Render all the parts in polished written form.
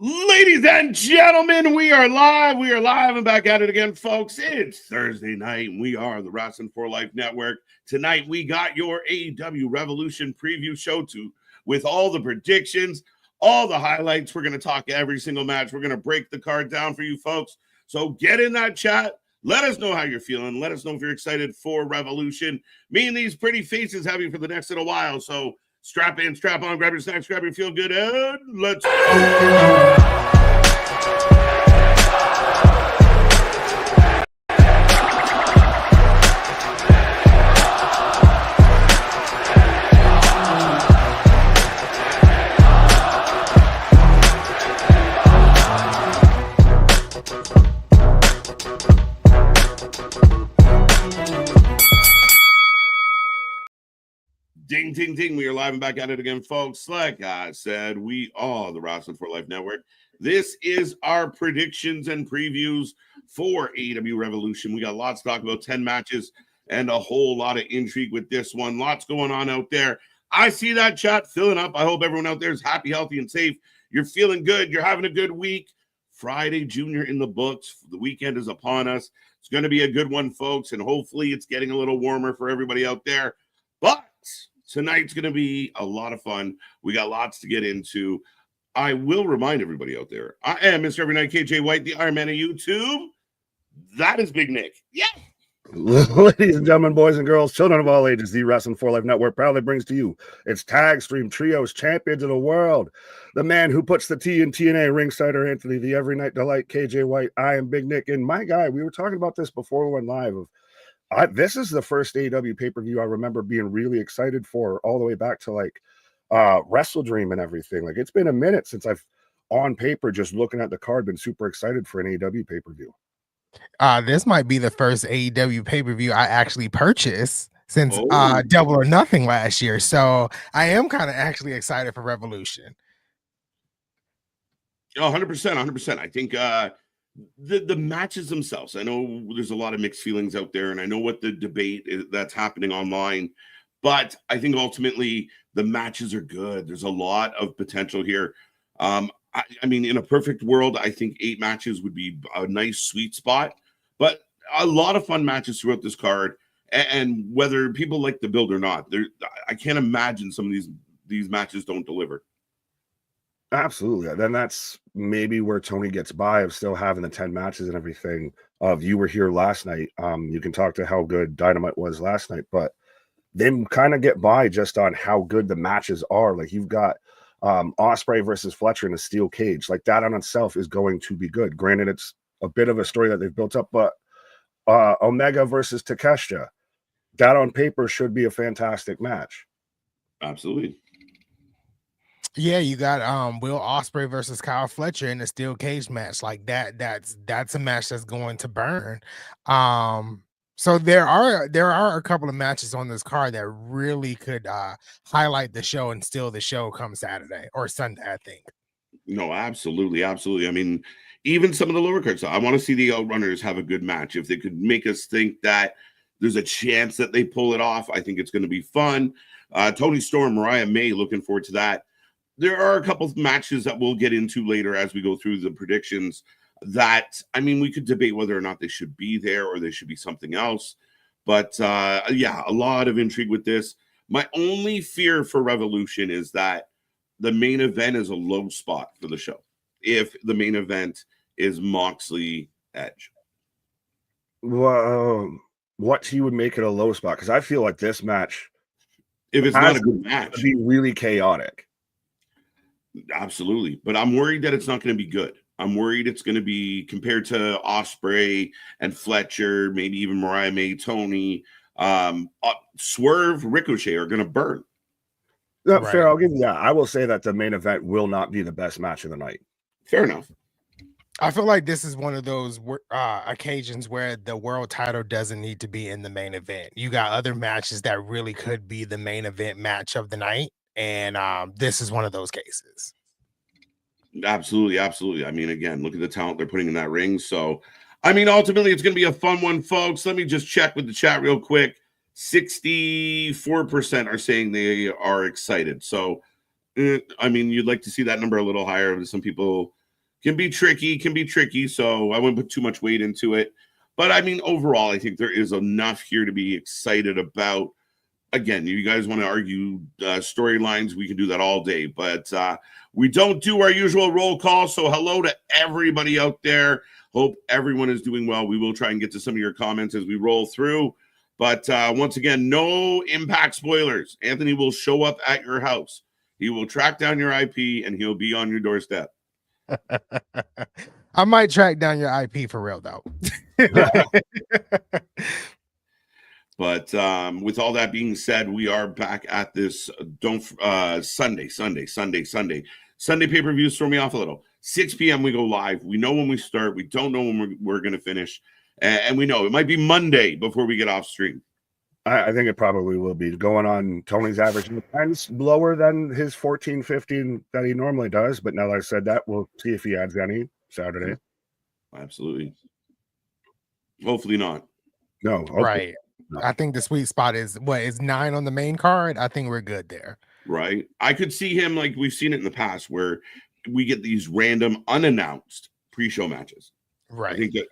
Ladies and gentlemen, we are live. We are live and back at it again, folks. It's Thursday night, and we are the Wrestling for Life Network. Tonight, we got your AEW Revolution preview show with all the predictions, all the highlights. We're going to talk every single match. We're going to break the card down for you folks. So get in that chat. Let us know how you're feeling. Let us know if you're excited for Revolution. Me and these pretty faces have you for the next little while. So strap in, strap on, grab your snacks, grab your feel good, and let's go. Ding, ding, ding. We are live and back at it again, folks. Like I said, we are the Wrestling for Life Network. This is our predictions and previews for AEW Revolution. We got lots to talk about, 10 matches and a whole lot of intrigue with this one. Lots going on out there. I see that chat filling up. I hope everyone out there is happy, healthy, and safe. You're feeling good. You're having a good week. Friday Junior in the books. The weekend is upon us. It's going to be a good one, folks, and hopefully it's getting a little warmer for everybody out there. But tonight's going to be a lot of fun. We got lots to get into. I will remind everybody out there, I am Mr. Every Night KJ White, the Iron Man of YouTube. That is Big Nick. Yeah. Ladies and gentlemen, boys and girls, children of all ages, the Wrestling for Life Network proudly brings to you its Tag Stream Trios Champions of the World. The man who puts the T in TNA, Ringsider Anthony, the Every Night Delight, KJ White. I am Big Nick. And my guy, we were talking about this before we went live of this is the first AEW pay-per-view I remember being really excited for, all the way back to like Wrestle Dream and everything. Like, it's been a minute since I've on paper, just looking at the card, been super excited for an AEW pay-per-view. This might be the first AEW pay-per-view I actually purchased since Double or Nothing last year. So I am kind of actually excited for Revolution. Oh, 100%, 100%. I think the matches themselves, I know there's a lot of mixed feelings out there, and I know what the debate is that's happening online, but I think ultimately the matches are good. There's a lot of potential here. I mean, in a perfect world, I think 8 matches would be a nice sweet spot, but a lot of fun matches throughout this card, and whether people like the build or not, I can't imagine some of these matches don't deliver. Absolutely. Then that's maybe where Tony gets by of still having the 10 matches and everything. You were here last night. You can talk to how good Dynamite was last night, but they kind of get by just on how good the matches are. Like, you've got Ospreay versus Fletcher in a steel cage. Like, that on itself is going to be good. Granted, it's a bit of a story that they've built up, but Omega versus Takeshita, that on paper should be a fantastic match. Absolutely. Yeah, you got Will Ospreay versus Kyle Fletcher in a steel cage match. Like that's a match that's going to burn. So there are a couple of matches on this card that really could highlight the show and steal the show come Saturday or Sunday, I think. No, absolutely, absolutely. I mean, even some of the lower cards, I want to see the Outrunners have a good match. If they could make us think that there's a chance that they pull it off, I think it's going to be fun. Tony Storm, Mariah May, looking forward to that. There are a couple of matches that we'll get into later as we go through the predictions that, I mean, we could debate whether or not they should be there or they should be something else. But yeah, a lot of intrigue with this. My only fear for Revolution is that the main event is a low spot for the show. If the main event is Moxley Edge. Well, what he would make it a low spot? Because I feel like this match, if it's not a good match, would be really chaotic. Absolutely. But I'm worried that it's not going to be good. I'm worried it's going to be compared to Ospreay and Fletcher, maybe even Mariah May, Tony, Swerve, Ricochet are going to burn. No, right. Fair. I'll give you that. I will say that the main event will not be the best match of the night. Fair enough. I feel like this is one of those occasions where the world title doesn't need to be in the main event. You got other matches that really could be the main event match of the night. And this is one of those cases. Absolutely, absolutely. I mean, again, look at the talent they're putting in that ring. So, I mean, ultimately, it's going to be a fun one, folks. Let me just check with the chat real quick. 64% are saying they are excited. So, I mean, you'd like to see that number a little higher. Some people can be tricky. So I wouldn't put too much weight into it. But I mean, overall, I think there is enough here to be excited about. Again, you guys want to argue storylines, we can do that all day. But we don't do our usual roll call. So hello to everybody out there. Hope everyone is doing well. We will try and get to some of your comments as we roll through. But once again, no Impact spoilers. Anthony will show up at your house. He will track down your IP and he'll be on your doorstep. I might track down your IP for real though. But with all that being said, we are back at this Sunday pay-per-views. Throw me off a little. 6 p.m. we go live. We know when we start. We don't know when we're going to finish. And we know it might be Monday before we get off stream. I think it probably will be going on. Tony's average depends lower than his 14, 15 that he normally does. But now that I said that, we'll see if he adds any Saturday. Absolutely. Hopefully not. No. Right. No. I think the sweet spot is 9 on the main card. I think we're good there. Right. I could see him like we've seen it in the past where we get these random unannounced pre-show matches. Right. I think that.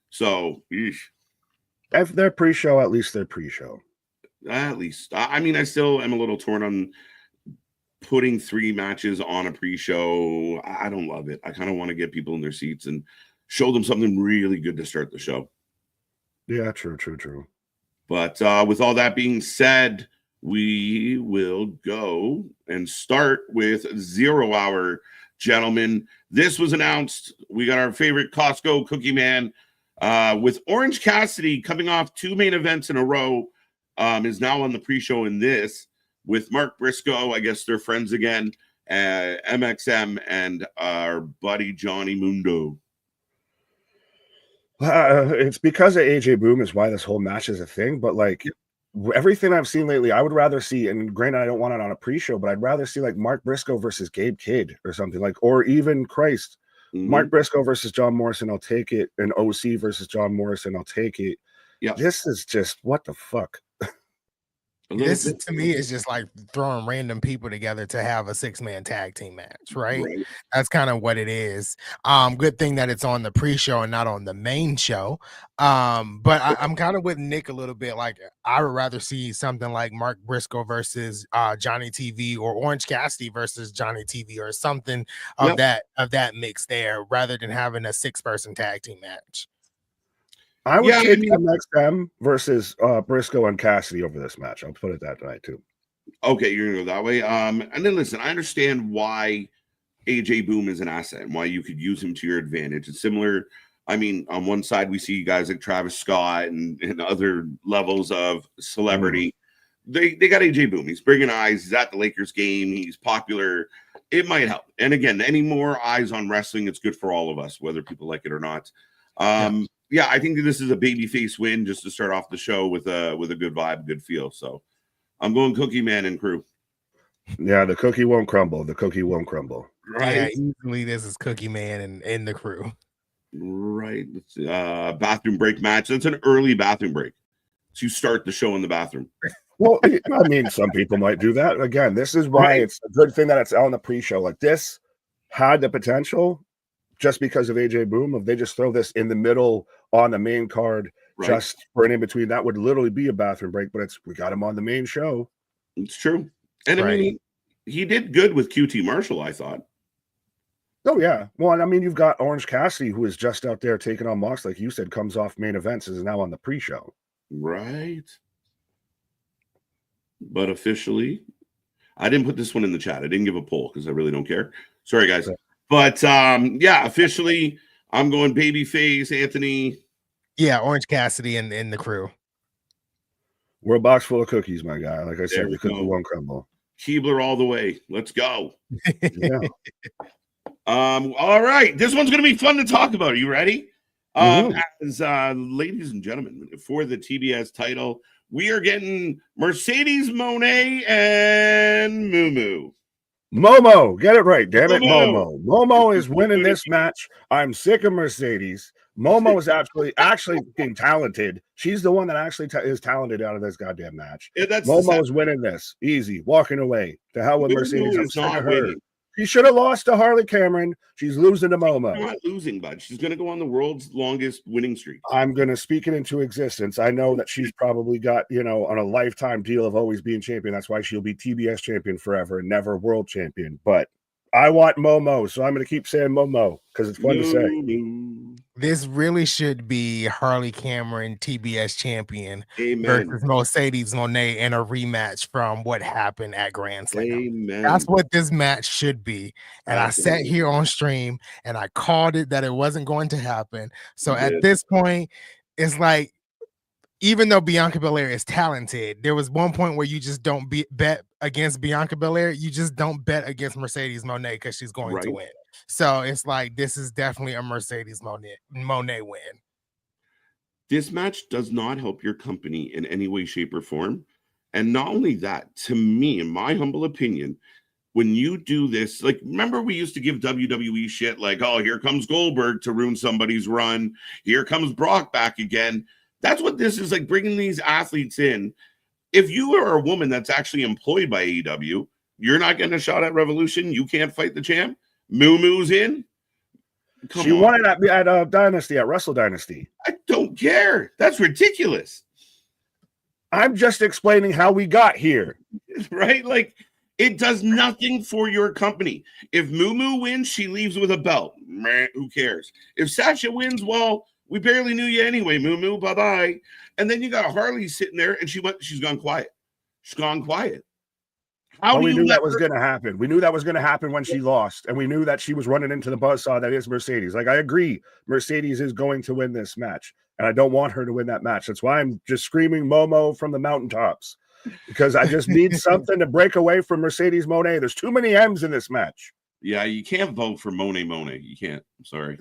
So, if they're pre-show, at least they're pre-show. At least. I mean, I still am a little torn on putting 3 matches on a pre-show. I don't love it. I kind of want to get people in their seats and show them something really good to start the show. Yeah, true. But with all that being said, we will go and start with 0 Hour, gentlemen. This was announced. We got our favorite Costco Cookie Man. With Orange Cassidy coming off 2 main events in a row, is now on the pre-show in this with Mark Briscoe. I guess they're friends again. MXM and our buddy Johnny Mundo. It's because of AJ Boom is why this whole match is a thing. But like everything I've seen lately, I would rather see. And granted, I don't want it on a pre-show, but I'd rather see like Mark Briscoe versus Gabe Kidd or something like, or even Christ. Mark Briscoe versus John Morrison, I'll take it. And OC versus John Morrison, I'll take it. Yeah, this is just what the fuck. This to me is just like throwing random people together to have a 6-man tag team match, right? That's kind of what it is. Good thing that it's on the pre-show and not on the main show. But I'm kind of with Nick a little bit. Like I would rather see something like Mark Briscoe versus Johnny TV or Orange Cassidy versus Johnny TV or something of that mix there, rather than having a 6-person tag team match. I would take MXM versus Briscoe and Cassidy over this match. I'll put it that tonight too. Okay, you're gonna go that way. And then listen, I understand why AJ Boom is an asset and why you could use him to your advantage. It's similar. I mean, on one side we see guys like Travis Scott and other levels of celebrity. They got AJ Boom. He's bringing eyes. He's at the Lakers game. He's popular. It might help. And again, any more eyes on wrestling, it's good for all of us, whether people like it or not. Yeah, I think this is a babyface win just to start off the show with a good vibe, good feel. So I'm going Cookie Man and crew. Yeah, the cookie won't crumble. The cookie won't crumble. Right. Yeah, easily this is Cookie Man and the crew. Right. It's bathroom break match. That's an early bathroom break. So you start the show in the bathroom. Well, I mean, some people might do that. Again, this is why it's a good thing that it's on the pre-show. Like this had the potential just because of AJ Boom. If they just throw this in the middle on the main card, just for an in-between, that would literally be a bathroom break, but we got him on the main show. It's true. And I mean, he did good with QT Marshall, I thought. Oh, yeah. Well, I mean, you've got Orange Cassidy, who is just out there taking on Mox, like you said, comes off main events, is now on the pre-show. Right. But officially, I didn't put this one in the chat. I didn't give a poll because I really don't care. Sorry, guys. But yeah, officially, I'm going babyface, Anthony. Yeah, Orange Cassidy and the crew. We're a box full of cookies, my guy. Like I said, the cookie won't crumble. Keebler all the way. Let's go. Yeah. All right. This one's going to be fun to talk about. Are you ready? As ladies and gentlemen, for the TBS title, we are getting Mercedes Moné and Moo. Momo, get it right, damn it, Momo. Momo is winning this match. I'm sick of Mercedes. Momo is actually being talented. She's the one that actually is talented out of this goddamn match. Yeah, Momo is winning this. Easy, walking away. To hell with Mercedes. I'm sick of her. She should have lost to Harley Cameron. She's losing to Momo. She's not losing, bud. She's going to go on the world's longest winning streak. I'm going to speak it into existence. I know that she's probably got, on a lifetime deal of always being champion. That's why she'll be TBS champion forever and never world champion. But I want Momo, so I'm going to keep saying Momo because it's fun to say. This really should be Harley Cameron TBS champion versus Mercedes Moné in a rematch from what happened at Grand Slam. Amen. That's what this match should be. And I sat here on stream and I called it that it wasn't going to happen. So at this point, it's like, even though Bianca Belair is talented, there was one point where you just don't bet against Bianca Belair. You just don't bet against Mercedes Moné because she's going to win. So it's like, this is definitely a Mercedes Moné win. This match does not help your company in any way, shape, or form. And not only that, to me, in my humble opinion, when you do this, like, remember we used to give WWE shit like, oh, here comes Goldberg to ruin somebody's run. Here comes Brock back again. That's what this is, like, bringing these athletes in. If you are a woman that's actually employed by AEW, you're not getting a shot at Revolution. You can't fight the champ. Moo Moo's in. She won it at Dynasty, at Wrestle Dynasty. I don't care. That's ridiculous. I'm just explaining how we got here. Right? Like, it does nothing for your company. If Moo Moo wins, she leaves with a belt. Meh, who cares? If Sasha wins, well, we barely knew you anyway, Moo Moo. Bye-bye. And then you got Harley sitting there, and she's gone quiet. She's gone quiet. We knew that was going to happen. We knew that was going to happen when she lost, and we knew that she was running into the buzzsaw that is Mercedes. Like, I agree, Mercedes is going to win this match, and I don't want her to win that match. That's why I'm just screaming Momo from the mountaintops, because I just need something to break away from Mercedes Moné. There's too many M's in this match. Yeah, you can't vote for Moné. You can't. I'm sorry.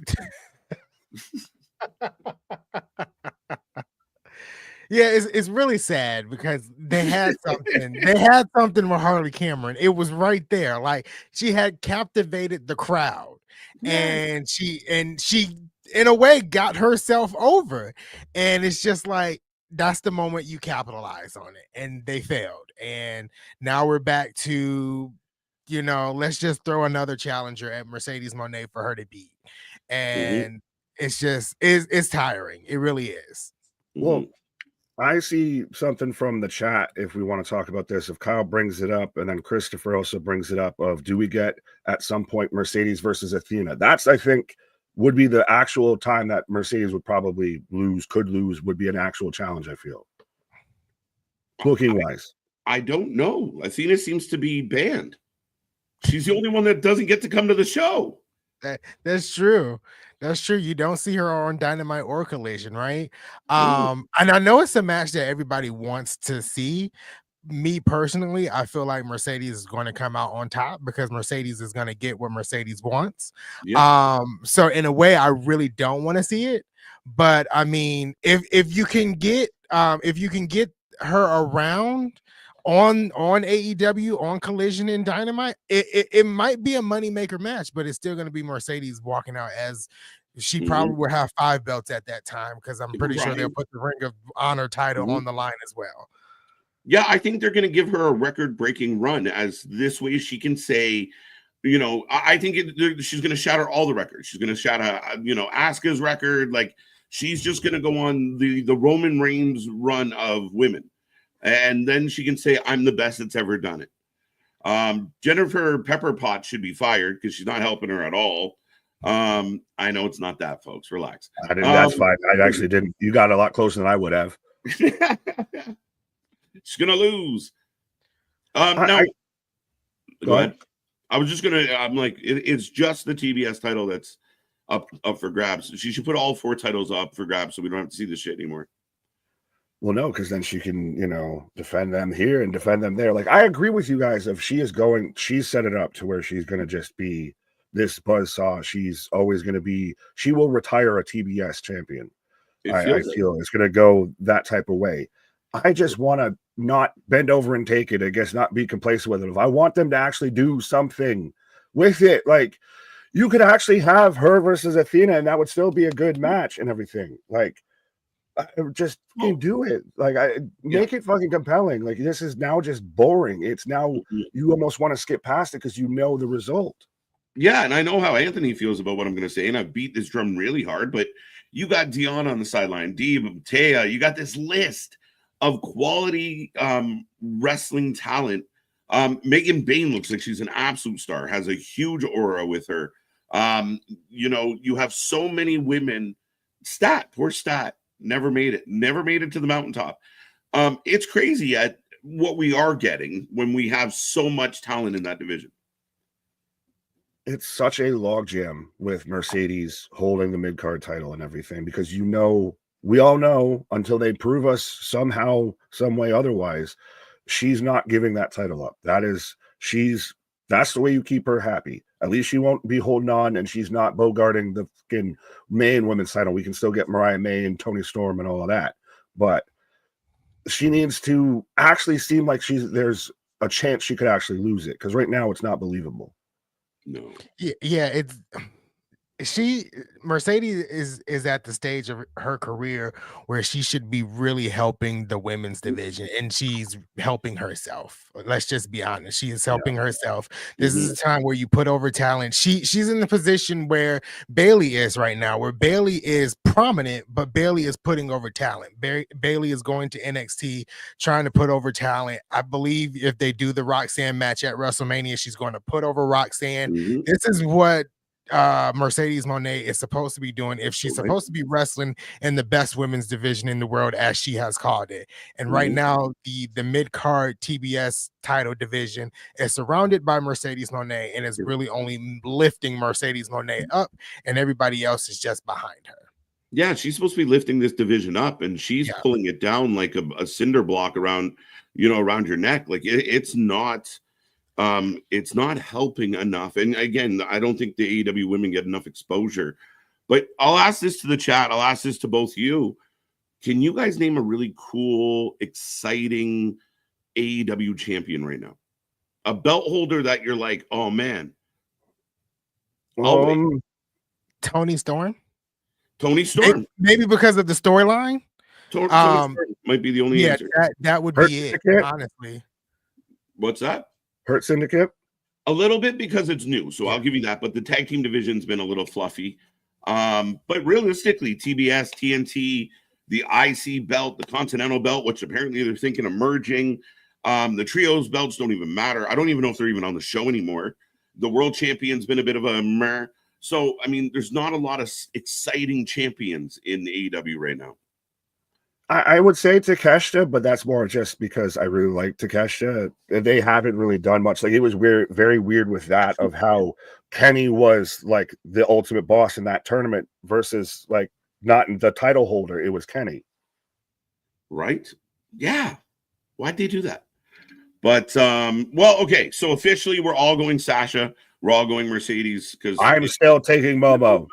Yeah, it's really sad because they had something. They had something with Harley Cameron. It was right there. Like, she had captivated the crowd, and she in a way got herself over. And it's just like, that's the moment you capitalize on it, and they failed. And now we're back to, let's just throw another challenger at Mercedes Moné for her to beat. And it's just it's tiring. It really is. Well, I see something from the chat, if we want to talk about this, if Kyle brings it up, and then Christopher also brings it up, of do we get at some point Mercedes versus Athena? That's, I think, would be the actual time that Mercedes would probably could lose, would be an actual challenge, I feel. Booking wise. I don't know. Athena seems to be banned. She's the only one that doesn't get to come to the show. That's true. That's true. You don't see her on Dynamite or Collision, right? And I know it's a match that everybody wants to see. Me personally, I feel like Mercedes is going to come out on top because Mercedes is going to get what Mercedes wants. So in a way, I really don't want to see it. But I mean, if you can get her around on AEW, on Collision and Dynamite, it might be a moneymaker match, but it's still going to be Mercedes walking out as she probably will have 5 belts at that time, because I'm pretty sure they'll put the Ring of Honor title on the line as well. Yeah, I think they're going to give her a record-breaking run, as this way she can say, I think she's going to shatter all the records. She's going to shatter, Asuka's record. Like, she's just going to go on the Roman Reigns run of women. And then she can say, I'm the best that's ever done it. Jennifer Pepperpot should be fired because she's not helping her at all. I know it's not that, folks. Relax. That's fine. I actually didn't. You got a lot closer than I would have. She's going to lose. Now, go ahead. I was just going to, I'm like, it's just the TBS title that's up for grabs. She should put all 4 titles up for grabs so we don't have to see this shit anymore. Well, no, because then she can, defend them here and defend them there. Like, I agree with you guys. If she's set it up to where she's going to just be this buzzsaw. She's always going to be, she will retire a TBS champion. I feel it's going to go that type of way. I just want to not bend over and take it. I guess not be complacent with it. If I want them to actually do something with it, like, you could actually have her versus Athena, and that would still be a good match and everything. Like, Just fucking do it. Like, make it fucking compelling. Like, this is now just boring. It's now you almost want to skip past it because you know the result. Yeah, and I know how Anthony feels about what I'm going to say, and I've beat this drum really hard, but you got Dion on the sideline, Deeb, Taya, you got this list of quality wrestling talent. Megan Bain looks like she's an absolute star, has a huge aura with her. You have so many women. Poor Stat, never made it to the mountaintop. It's crazy at what we are getting when we have so much talent in that division. It's such a logjam with Mercedes holding the mid-card title and everything, because we all know until they prove us somehow, some way otherwise, she's not giving that title up. That's the way you keep her happy. At least she won't be holding on, and she's not bogarting the fucking main women's title. We can still get Mariah May and Toni Storm and all of that, but she needs to actually seem like there's a chance she could actually lose it, because right now it's not believable. No. Yeah, Mercedes is at the stage of her career where she should be really helping the women's division, and she's helping herself. Let's just be honest. She is helping herself. This is a time where you put over talent. She's in the position where Bailey is right now, where Bailey is prominent, but Bailey is putting over talent. Bailey is going to NXT trying to put over talent. I believe if they do the Roxanne match at WrestleMania, she's going to put over Roxanne. This is what Mercedes Moné is supposed to be doing if she's supposed to be wrestling in the best women's division in the world, as she has called it. And right now, the mid-card TBS title division is surrounded by Mercedes Moné, and is really only lifting Mercedes Moné up, and everybody else is just behind her. Yeah, she's supposed to be lifting this division up, and she's pulling it down like a cinder block around your neck. Like it's not helping enough. And again, I don't think the AEW women get enough exposure. But I'll ask this to the chat. I'll ask this to both you. Can you guys name a really cool, exciting AEW champion right now? A belt holder that you're like, oh man. Toni Storm. Toni Storm. Maybe because of the storyline. Toni Storm might be the only answer. That would be it, honestly. What's that? Hurt Syndicate? A little bit, because it's new, so I'll give you that. But the tag team division's been a little fluffy. But realistically, TBS, TNT, the IC belt, the Continental belt, which apparently they're thinking of merging. The trios belts don't even matter. I don't even know if they're even on the show anymore. The world champion's been a bit of a meh. So, I mean, there's not a lot of exciting champions in the AEW right now. I would say Takeshita, but that's more just because I really like Takeshita. They haven't really done much. Like, it was weird, very weird with that, of how Kenny was like the ultimate boss in that tournament versus like not the title holder. It was Kenny. Right? Yeah. Why'd they do that? But, well, okay. So officially we're all going Sasha. We're all going Mercedes, because I'm still taking Momo.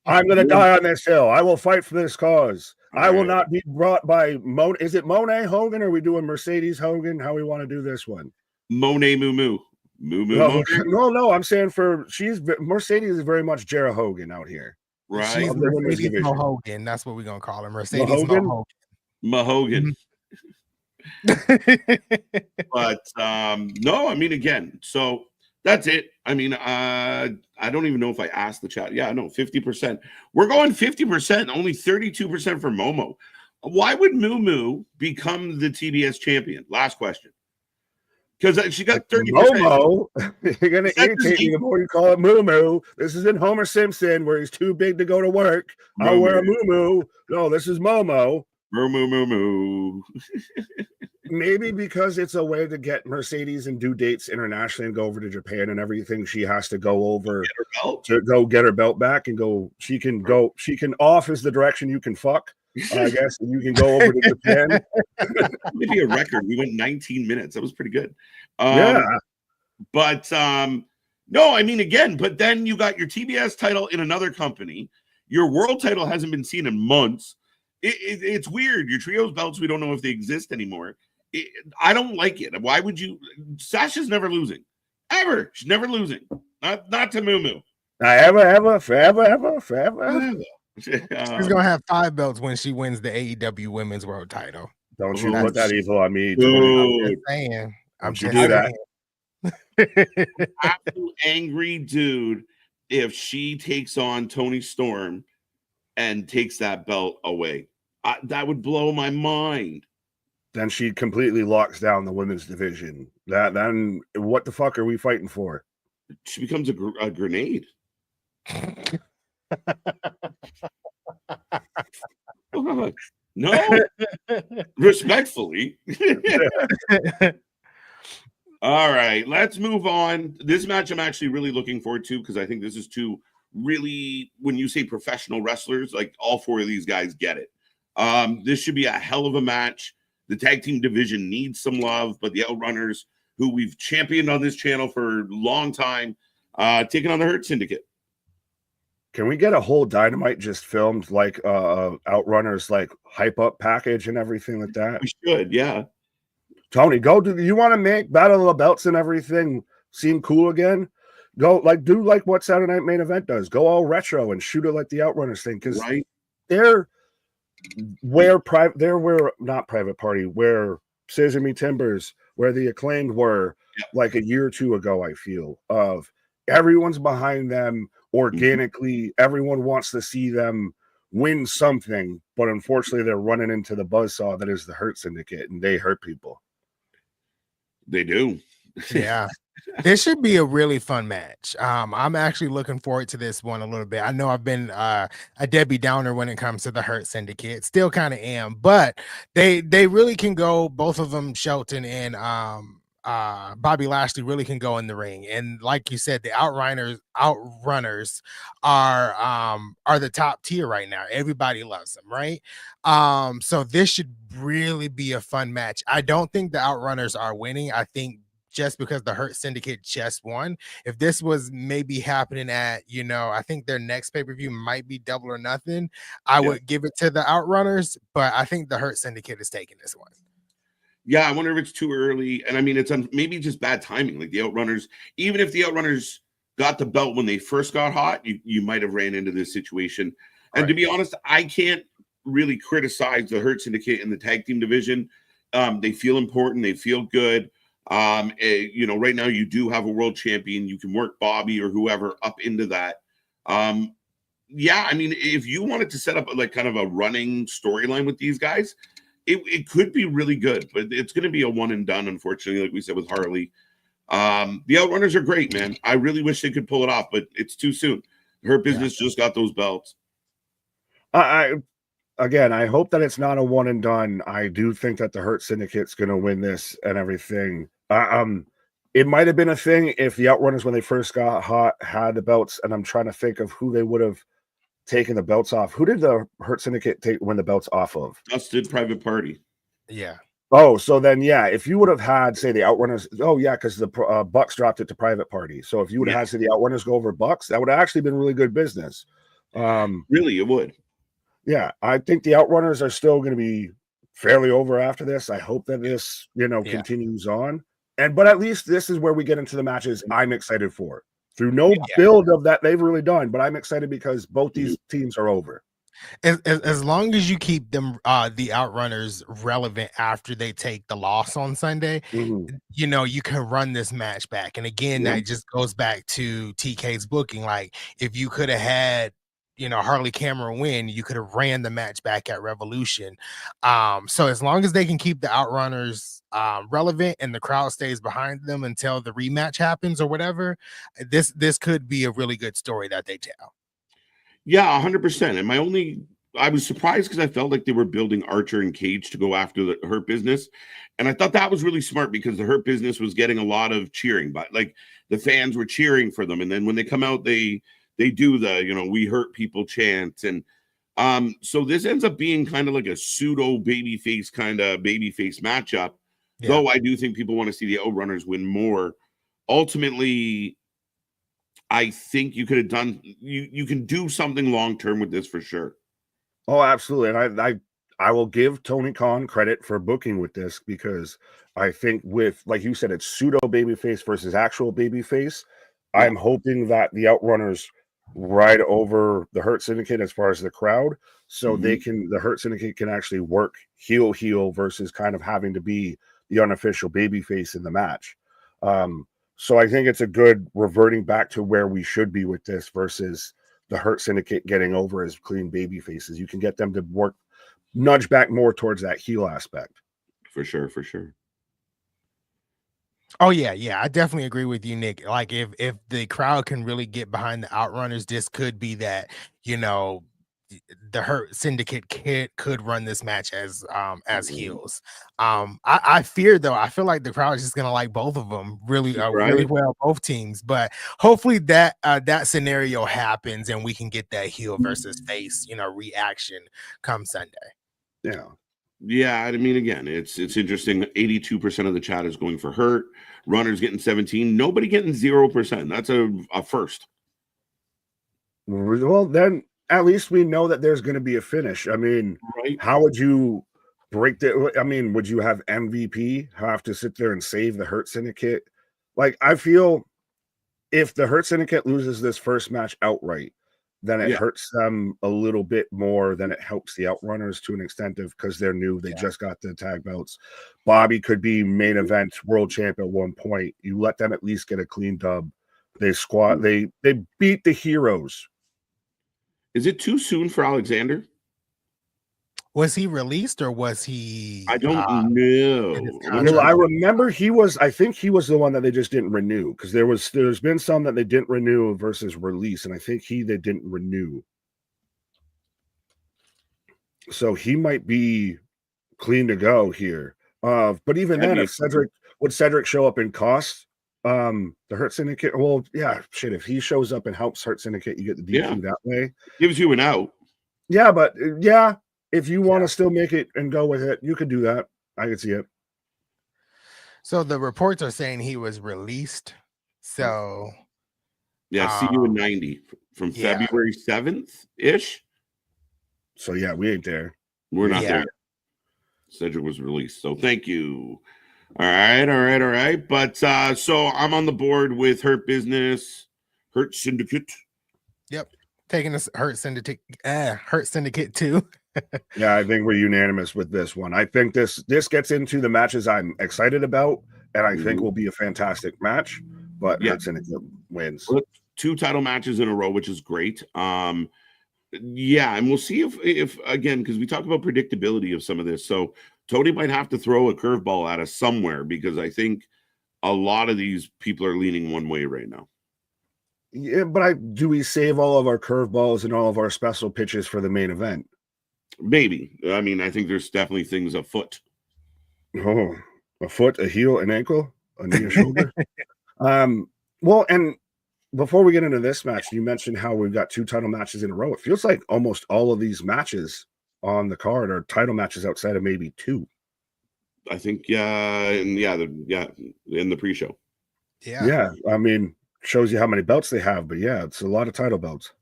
I'm going to die on this hill. I will fight for this cause. I will not be brought by Is it Monet Hogan, or are we doing Mercedes Hogan? How we want to do this one? Monet Moo Moo. No. I'm saying Mercedes is very much Jarrah Hogan out here. Right. She's Mercedes Hogan. That's what we're going to call her. Mercedes Hogan. Mahogan. But no, I mean, again, so that's it. I mean, I don't even know if I asked the chat. Yeah, no, 50%. We're going 50%, only 32% for Momo. Why would Moo Moo become the TBS champion? Last question. Because she got 30%. Momo, you're going to irritate me the more you call it Moo Moo. This isn't Homer Simpson where he's too big to go to work. I'll wear a Moo Moo. No, this is Momo. Moo Moo Moo Moo. Maybe because it's a way to get Mercedes and do dates internationally and go over to Japan and everything. She has to go over to go get her belt back and go. She can off is the direction you can fuck, I guess. And you can go over to Japan. Maybe a record. We went 19 minutes. That was pretty good. Yeah. But no, I mean, again, but then you got your TBS title in another company. Your world title hasn't been seen in months. It's weird. Your trios belts, we don't know if they exist anymore. I don't like it. Why would you? Sasha's never losing. Ever. She's never losing. Not to Moo Moo. Forever. She's gonna have 5 belts when she wins the AEW Women's World Title. Don't you Oh, put that evil on me, dude. Tony. I'm just saying. Don't you do that. Absolute angry dude if she takes on Tony Storm and takes that belt away. That would blow my mind. Then she completely locks down the women's division. Then what the fuck are we fighting for? She becomes a grenade. No, respectfully. All right, let's move on. This match I'm actually really looking forward to because I think this is two really, when you say professional wrestlers, like all 4 of these guys get it. This should be a hell of a match. The tag team division needs some love, but the Outrunners, who we've championed on this channel for a long time, taking on the Hurt Syndicate. Can we get a whole Dynamite just filmed like Outrunners like hype up package and everything like that? We should, yeah. Tony, you want to make Battle of the Belts and everything seem cool again? Do like what Saturday Night Main Event does. Go all retro and shoot it like the Outrunners thing, because Right. where not Private Party, where Scissor Me Timbers, where the Acclaimed were like a year or two ago, I feel, of everyone's behind them organically. Everyone wants to see them win something, but unfortunately they're running into the buzzsaw that is the Hurt Syndicate, and they hurt people. They do. Yeah. This should be a really fun match. I'm actually looking forward to this one a little bit. I know I've been a Debbie Downer when it comes to the Hurt Syndicate. Still kind of am, but they really can go. Both of them, Shelton and Bobby Lashley, really can go in the ring. And like you said, the Outrunners are the top tier right now. Everybody loves them, right? So this should really be a fun match. I don't think the Outrunners are winning. I think just because the Hurt Syndicate just won. If this was maybe happening at, I think their next pay-per-view might be Double or Nothing, I would give it to the Outrunners, but I think the Hurt Syndicate is taking this one. Yeah, I wonder if it's too early. And I mean, it's maybe just bad timing. Like the Outrunners, even if the Outrunners got the belt when they first got hot, you might have ran into this situation. And to be honest, I can't really criticize the Hurt Syndicate in the tag team division. They feel important. They feel good. Right now you do have a world champion. You can work Bobby or whoever up into that. I mean, if you wanted to set up like kind of a running storyline with these guys, it could be really good, but it's going to be a one and done, unfortunately, like we said with Harley. The Outrunners are great, man. I really wish they could pull it off, but it's too soon. Her business just got those belts. I hope that it's not a one and done. I do think that the Hurt Syndicate's going to win this and everything. It might have been a thing if the Outrunners, when they first got hot, had the belts, and I'm trying to think of who they would have taken the belts off. Who did the Hurt Syndicate win the belts off of? Us did Private Party. Yeah. Oh, so then, if you would have had, say, the Outrunners, because the Bucks dropped it to Private Party. So if you would have had, say, the Outrunners go over Bucks, that would have actually been really good business. Really, it would. Yeah, I think the Outrunners are still going to be fairly over after this. I hope that this, continues on. But at least this is where we get into the matches I'm excited for. Through no build of that they've really done, but I'm excited because both these teams are over. As long as you keep them, the Outrunners, relevant after they take the loss on Sunday, you can run this match back. And again, that just goes back to TK's booking. Like, if you could have had, Harley Cameron win, you could have ran the match back at Revolution. So as long as they can keep the Outrunners relevant and the crowd stays behind them until the rematch happens or whatever, this could be a really good story that they tell. Yeah, 100%. And I was surprised because I felt like they were building Archer and Cage to go after the Hurt Business. And I thought that was really smart because the Hurt Business was getting a lot of cheering, but like the fans were cheering for them. And then when they come out, they do the, we hurt people chant. And so this ends up being kind of like a pseudo babyface matchup. Yeah. Though I do think people want to see the Outrunners win more. Ultimately, I think you could have done, you can do something long-term with this for sure. Oh, absolutely. And I will give Tony Khan credit for booking with this because I think with, like you said, it's pseudo babyface versus actual babyface. Yeah. I'm hoping that the Outrunners right over the Hurt Syndicate as far as the crowd, so Mm-hmm. the Hurt Syndicate can actually work heel versus kind of having to be the unofficial babyface in the match. So I think it's a good reverting back to where we should be with this versus the Hurt Syndicate getting over as clean baby faces. You can get them to nudge back more towards that heel aspect. For sure, for sure. Oh yeah, I definitely agree with you, Nick. Like if the crowd can really get behind the Outrunners, this could be that, you know, the Hurt Syndicate could run this match as heels. I fear though, I feel like the crowd is just gonna like both of them really Right? well, both teams. But hopefully that scenario happens and we can get that heel versus face, reaction come Sunday. Yeah. Yeah, I mean, again, it's interesting. 82% of the chat is going for Hurt. Runners getting 17. Nobody getting 0%. That's a first. Well, then at least we know that there's going to be a finish. I mean, Right? how would you break the? I mean, would you have MVP have to sit there and save the Hurt Syndicate? Like, I feel if the Hurt Syndicate loses this first match outright, then it Yeah. hurts them a little bit more than it helps the Outrunners to an extent of because they're new. They just got the tag belts. Bobby could be main event world champ at one point. You let them at least get a clean dub. They beat the heroes. Is it too soon for Alexander? Was he released or was he I don't in his know. Well, I contract? remember I think he was the one that they just didn't renew because there's been some that they didn't renew versus release, and I think they didn't renew. So he might be clean to go here. But even then, if Cedric show up in cost, the Hurt Syndicate, well, yeah, shit, if he shows up and helps Hurt Syndicate, you get the DQ that way. Gives you an out. Yeah, but if you want to still make it and go with it, you could do that. I could see it. So the reports are saying he was released. So Yeah, see you in 90 from February 7th ish. So yeah, we ain't there. We're not there yet. Cedric was released. So thank you. All right. But so I'm on the board with Hurt Business, Hurt Syndicate. Yep. Taking this Hurt Syndicate too. Yeah, I think we're unanimous with this one. I think this gets into the matches I'm excited about, and I think will be a fantastic match. But Hurt Syndicate wins. 2 title matches in a row, which is great. Yeah, and we'll see if again, because we talk about predictability of some of this. So Tony might have to throw a curveball at us somewhere because I think a lot of these people are leaning one way right now. Yeah, but do we save all of our curveballs and all of our special pitches for the main event? Maybe. I mean, I think there's definitely things afoot. Oh, a foot, a heel, an ankle, a knee, a shoulder. Well, and before we get into this match, you mentioned how we've got 2 title matches in a row. It feels like almost all of these matches on the card are title matches outside of maybe 2. I think, in the pre-show. Yeah. I mean, shows you how many belts they have, but yeah, it's a lot of title belts.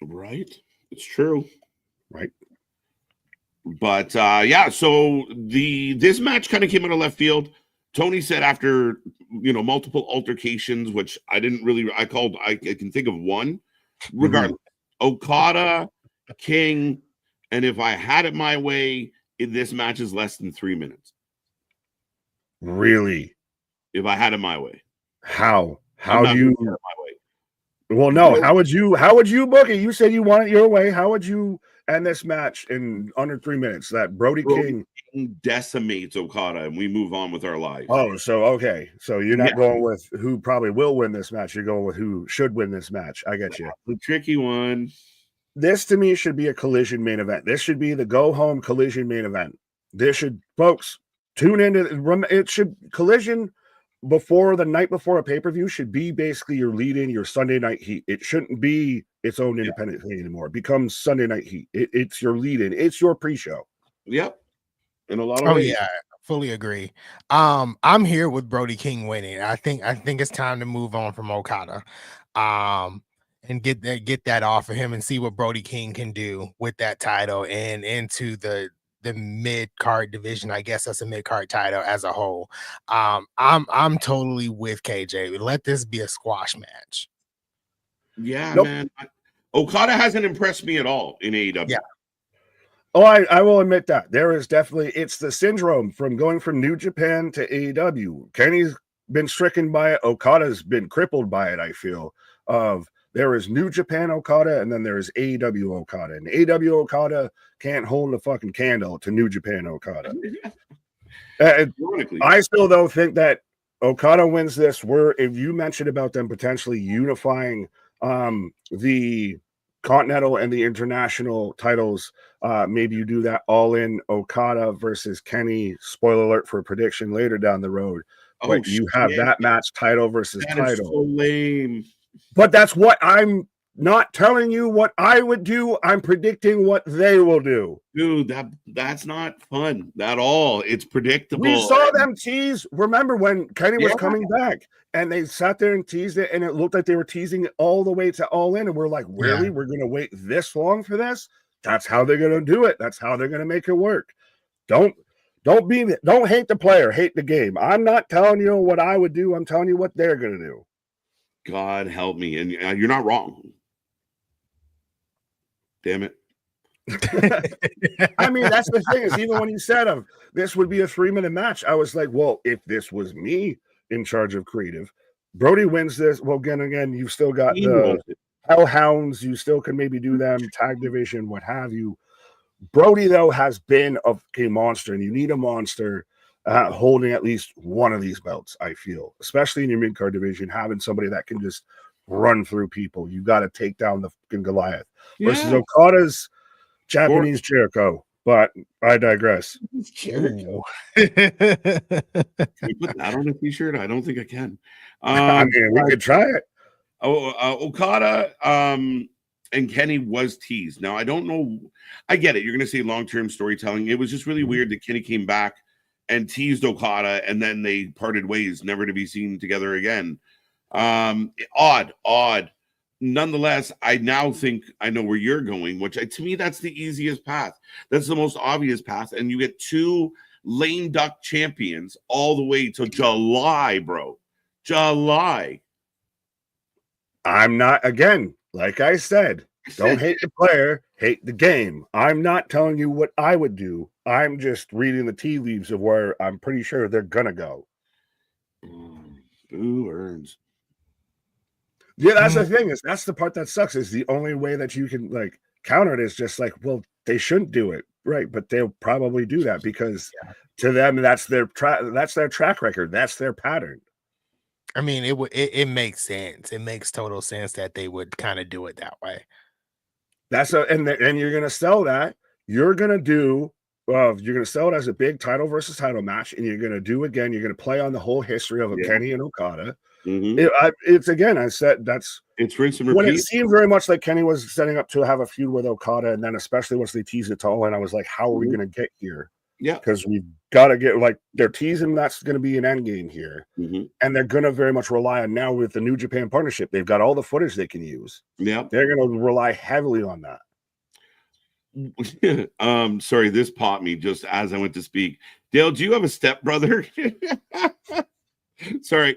Right. It's true. Right. But so this match kind of came out of left field. Tony said after multiple altercations, which I can think of one. Regardless, Okada, King, and if I had it my way, this match is less than 3 minutes. Really? If I had it my way. How do you my way? Well, no, how would you book it? You said you want it your way. How would you end this match in under 3 minutes? That Brody King decimates Okada and we move on with our lives. Oh, so okay. So you're not going with who probably will win this match. You're going with who should win this match. I get you. The tricky one. This to me should be a collision main event. This should be the go home collision main event. This should, folks, tune into it. Should collision before the night before a pay-per-view should be basically your lead-in, your Sunday night heat. It shouldn't be its own independent thing anymore. It becomes Sunday night heat. It's your lead-in. It's your pre-show. Yep. In a lot of ways. Yeah, fully agree. I'm here with Brody King winning. I think it's time to move on from Okada. And get that off of him and see what Brody King can do with that title and into the mid-card division. I guess that's a mid-card title as a whole. I'm totally with KJ. Let this be a squash match. Yeah, Nope. man. Okada hasn't impressed me at all in AEW. Yeah. Oh, I will admit that there is definitely, it's the syndrome from going from New Japan to AEW. Kenny's been stricken by it. Okada's been crippled by it. I feel of there is New Japan Okada and then there is AEW Okada, and AEW Okada can't hold a fucking candle to New Japan Okada. I still though think that Okada wins this. Where if you mentioned about them potentially unifying the Continental and the international titles, maybe you do that all in Okada versus Kenny. Spoiler alert for a prediction later down the road. But you have that match, title versus that title. Is so lame. But that's what I'm not telling you what I would do. I'm predicting what they will do. Dude, that's not fun at all. It's predictable. We saw them tease. Remember when Kenny was coming back and they sat there and teased it, and it looked like they were teasing it all the way to All In. And we're like, really? We're going to wait this long for this? That's how they're going to do it. That's how they're going to make it work. Don't hate the player, hate the game. I'm not telling you what I would do. I'm telling you what they're going to do. God help me. And you're not wrong. Damn it. I mean, that's the thing is, even when you said this would be a 3-minute match, I was like, well, if this was me in charge of creative, Brody wins this. Well, again, you've still got the Hellhounds. You still can maybe do them, tag division, what have you. Brody, though, has been a monster, and you need a monster holding at least one of these belts, I feel, especially in your mid-card division, having somebody that can just run through people. You got to take down the fucking Goliath versus Okada's Japanese Jericho. But I digress. Jericho. Can you put that on a t-shirt? I don't think I can. I mean, we could try it. Okada and Kenny was teased. Now, I don't know. I get it. You're going to say long-term storytelling. It was just really weird that Kenny came back and teased Okada, and then they parted ways, never to be seen together again. Odd. Nonetheless, I now think I know where you're going, which to me, that's the easiest path. That's the most obvious path. And you get 2 lame duck champions all the way to July, bro. July. I'm not, again, like I said, don't hate the player, hate the game. I'm not telling you what I would do. I'm just reading the tea leaves of where I'm pretty sure they're going to go. Who earns? Yeah, that's the thing. That's the part that sucks. Is the only way that you can like counter it is just like, well, they shouldn't do it, right? But they'll probably do that because to them that's their track record. That's their pattern. I mean, it makes sense. It makes total sense that they would kind of do it that way. And you're gonna sell that. You're gonna sell it as a big title versus title match, and you're gonna do again. You're gonna play on the whole history of Kenny and Okada. Mm-hmm. It's again, I said it's rinse and repeat. When it seemed very much like Kenny was setting up to have a feud with Okada, and then especially once they teased it to All In, I was like, how are we going to get here? Yeah, because we've got to get they're teasing that's going to be an end game here, and they're going to very much rely on now with the New Japan partnership. They've got all the footage they can use. Yeah, they're going to rely heavily on that. Sorry, this popped me just as I went to speak. Dale, do you have a stepbrother? Sorry.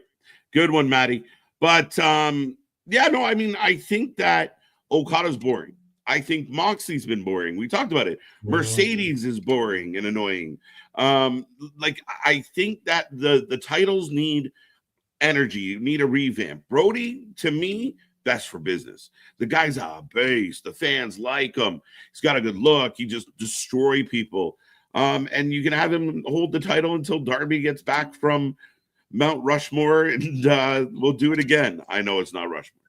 Good one, Maddie. But I mean, I think that Okada's boring. I think Moxley's been boring. We talked about it. Mercedes is boring and annoying. I think that the titles need energy. You need a revamp. Brody, to me, best for business. The guy's a base. The fans like him. He's got a good look. He just destroy people. And you can have him hold the title until Darby gets back from Mount Rushmore, and we'll do it again. I know it's not Rushmore.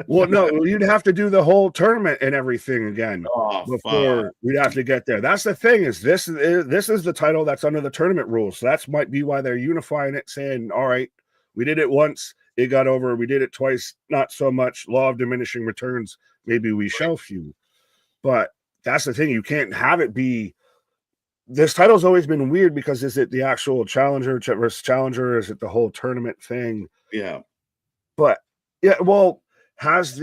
Well, no, you'd have to do the whole tournament and everything again before we'd have to get there. That's the thing is this is the title that's under the tournament rules. So that might be why they're unifying it, saying, all right, we did it once, it got over. We did it twice, not so much. Law of diminishing returns. Maybe we shelf you. But that's the thing. You can't have it be. This title's always been weird because is it the actual challenger versus challenger? Is it the whole tournament thing? Yeah. But well, has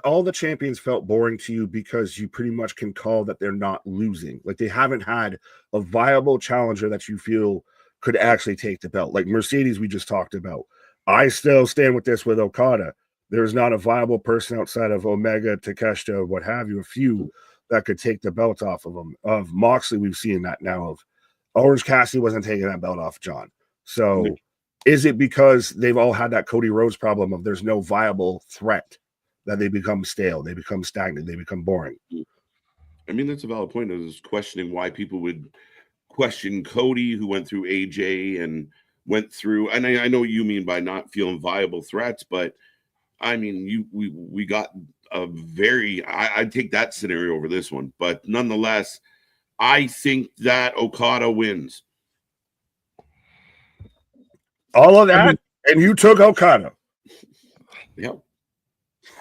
all the champions felt boring to you because you pretty much can call that they're not losing? Like they haven't had a viable challenger that you feel could actually take the belt. Like Mercedes, we just talked about. I still stand with this with Okada. there's not a viable person outside of Omega, Takeshita, what have you, a few that could take the belt off of him. Of Moxley, we've seen that now. Of Orange Cassidy wasn't taking that belt off John. So is it because they've all had that Cody Rhodes problem of there's no viable threat that they become stale, they become stagnant, they become boring? I mean, that's a valid point. I was questioning why people would question Cody, who went through AJ and went through, and I know what you mean by not feeling viable threats, but I mean, we got a very, I'd take that scenario over this one, but nonetheless, I think that Okada wins. All of that, and you took Okada. Yep.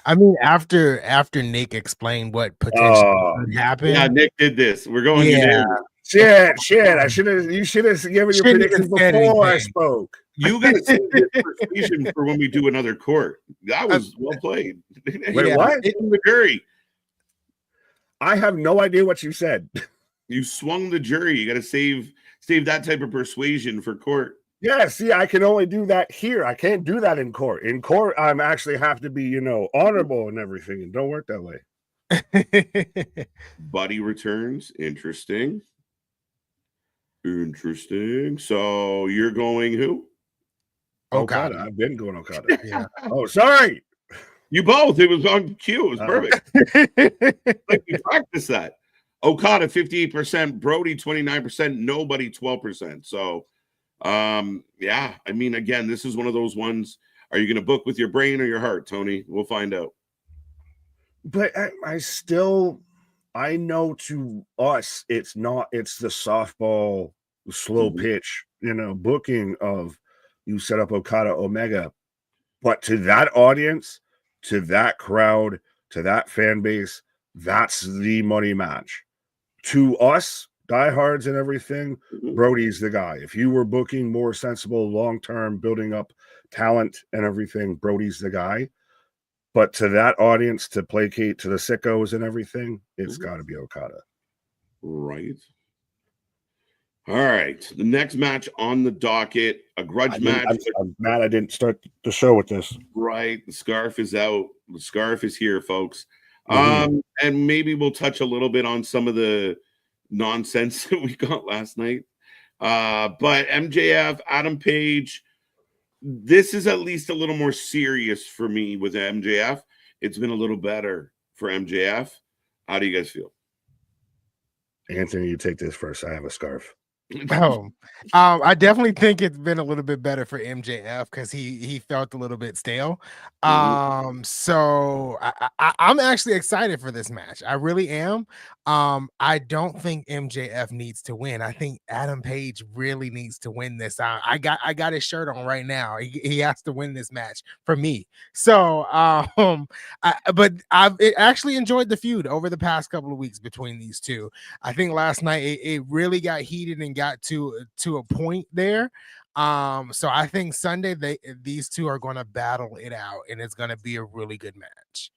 I mean, after Nick explained what potentially could happen. Yeah, Nick did this. We're going. Yeah. Shit. You should have given your predictions before I spoke. You got to save this persuasion for when we do another court. That was well played. Wait, what? In the jury. I have no idea what you said. You swung the jury. You got to save that type of persuasion for court. Yeah, see, I can only do that here. I can't do that in court. In court, I'm actually have to be, honorable and everything, and don't work that way. Buddy returns. Interesting. So you're going who? Okada. I've been going Okada. Yeah. Oh, sorry. You both. It was on cue. It was perfect. Like we practiced that. Okada 58%, Brody 29%, nobody 12%. So yeah, I mean, again, this is one of those ones. Are you going to book with your brain or your heart, Tony? We'll find out. But I know to us, it's the softball, slow pitch, booking of you set up Okada Omega. But to that audience, to that crowd, to that fan base, that's the money match. To us, diehards and everything, Brody's the guy. If you were booking more sensible, long-term, building up talent and everything, Brody's the guy. But to that audience, to placate to the sickos and everything, it's got to be Okada. Right. All right. The next match on the docket, a grudge match. I'm mad I didn't start the show with this. Right. The scarf is out. The scarf is here, folks. And maybe we'll touch a little bit on some of the nonsense that we got last night. But MJF, Adam Page, this is at least a little more serious for me with MJF. It's been a little better for MJF. How do you guys feel? Anthony, you take this first. I have a scarf. I definitely think it's been a little bit better for MJF because he felt a little bit stale. So I'm actually excited for this match. I really am. I don't think MJF needs to win. I think Adam Page really needs to win this. I got his shirt on right now. He has to win this match for me. So but I've actually enjoyed the feud over the past couple of weeks between these two. I think last night it really got heated and got to a point there. So I think Sunday these two are going to battle it out, and it's going to be a really good match.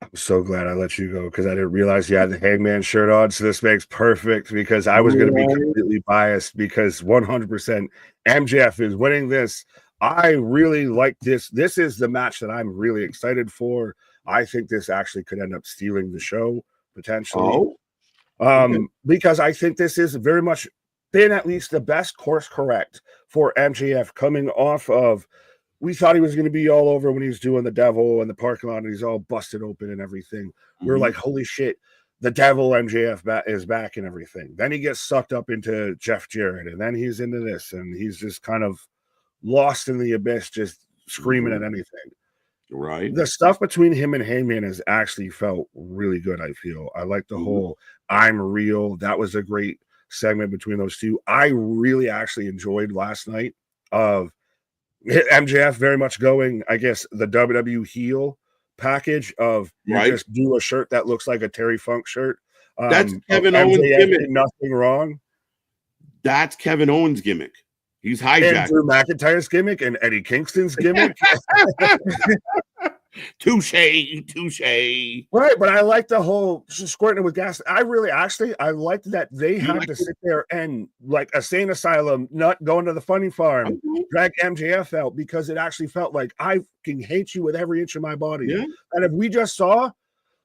I'm so glad I let you go because I didn't realize you had the Hangman shirt on. So this makes perfect because I was going to be completely biased because 100% MJF is winning this. I really like this. This is the match that I'm really excited for. I think this actually could end up stealing the show potentially. Because I think this is very much been at least the best course correct for MJF coming off of, we thought he was going to be all over when he was doing the devil in the parking lot and he's all busted open and everything. We're like, holy shit, the devil MJF is back and everything. Then he gets sucked up into Jeff Jarrett and then he's into this and he's just kind of lost in the abyss, just screaming at anything. Right. The stuff between him and Hangman has actually felt really good, I feel. I like the whole I'm real. That was a great segment between those two. I really actually enjoyed last night of MJF very much going, I guess, the WWE heel package of just do a shirt that looks like a Terry Funk shirt. That's Kevin Owens' gimmick. Nothing wrong. That's Kevin Owens' gimmick. He's hijacked. And Drew McIntyre's gimmick and Eddie Kingston's gimmick. Touche. Right, but I like the whole squirting it with gas. I liked that they had to sit there and like a sane asylum, not going to the funny farm, drag MJF out because it actually felt like I can hate you with every inch of my body. Yeah. And if we just saw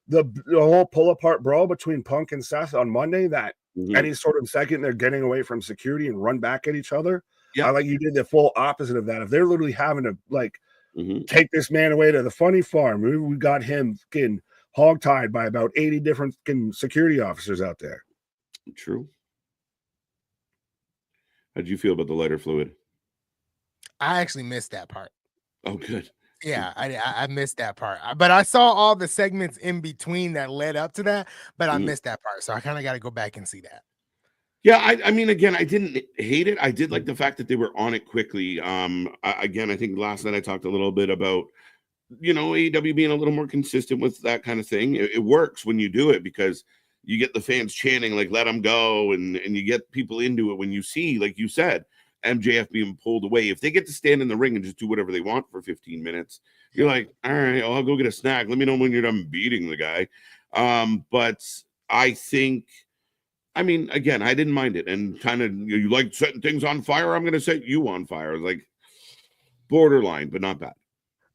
the whole pull apart brawl between Punk and Seth on Monday, that any sort of second they're getting away from security and run back at each other. I like you did the full opposite of that. If they're literally having to like take this man away to the funny farm, we got him getting hogtied by about 80 different security officers out there. True. How'd you feel about the lighter fluid? I actually missed that part. Oh, good. Yeah, I missed that part. But I saw all the segments in between that led up to that, but I missed that part. So I kind of got to go back and see that. Yeah, I mean, again, I didn't hate it. I did like the fact that they were on it quickly. Again, I think last night I talked a little bit about, AEW being a little more consistent with that kind of thing. It works when you do it because you get the fans chanting, like, let them go, and you get people into it when you see, like you said, MJF being pulled away. If they get to stand in the ring and just do whatever they want for 15 minutes, you're like, all right, I'll go get a snack. Let me know when you're done beating the guy. But I think, I mean, again, I didn't mind it. And kind of, you like setting things on fire? I'm going to set you on fire. Like, borderline, but not bad.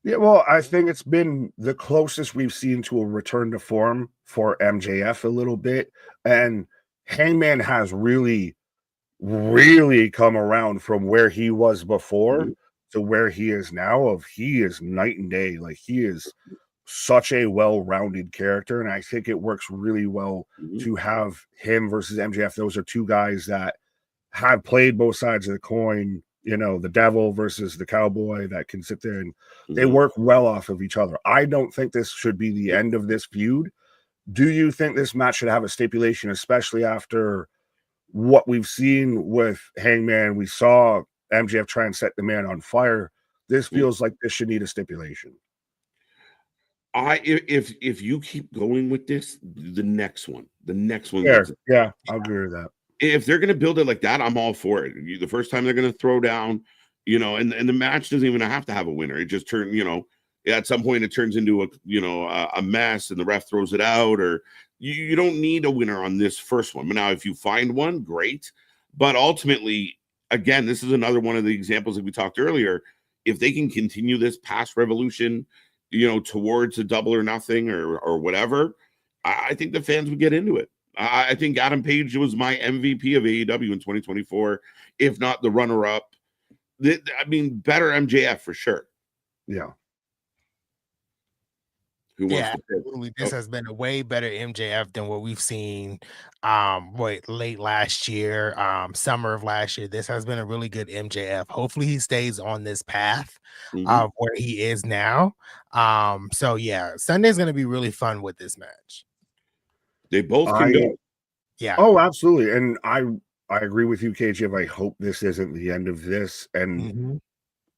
Yeah, well, I think it's been the closest we've seen to a return to form for MJF a little bit. And Hangman has really come around from where he was before to where he is now. He is night and day. Like, he is such a well-rounded character, and I think it works really well to have him versus MJF. Those are two guys that have played both sides of the coin, the devil versus the cowboy, that can sit there and they work well off of each other. I don't think this should be the end of this feud. Do you think this match should have a stipulation, especially after what we've seen with Hangman? We saw MJF try and set the man on fire. This feels like this should need a stipulation. If you keep going with this, the next one. Yeah, I'll agree with that. If they're going to build it like that, I'm all for it. The first time they're going to throw down, and the match doesn't even have to have a winner. It just turns, at some point it turns into a mess and the ref throws it out, or you don't need a winner on this first one. But now if you find one, great. But ultimately, again, this is another one of the examples that we talked earlier. If they can continue this past Revolution, towards a double or nothing or whatever, I think the fans would get into it. I think Adam Page was my MVP of AEW in 2024, if not the runner-up. I mean, better MJF for sure. Yeah. Absolutely. This has been a way better MJF than what we've seen late last year, summer of last year. This has been a really good MJF. Hopefully he stays on this path where he is now. So yeah, Sunday's going to be really fun with this match. They both can go. Yeah. Oh, absolutely. And I agree with you, KGF. I hope this isn't the end of this. And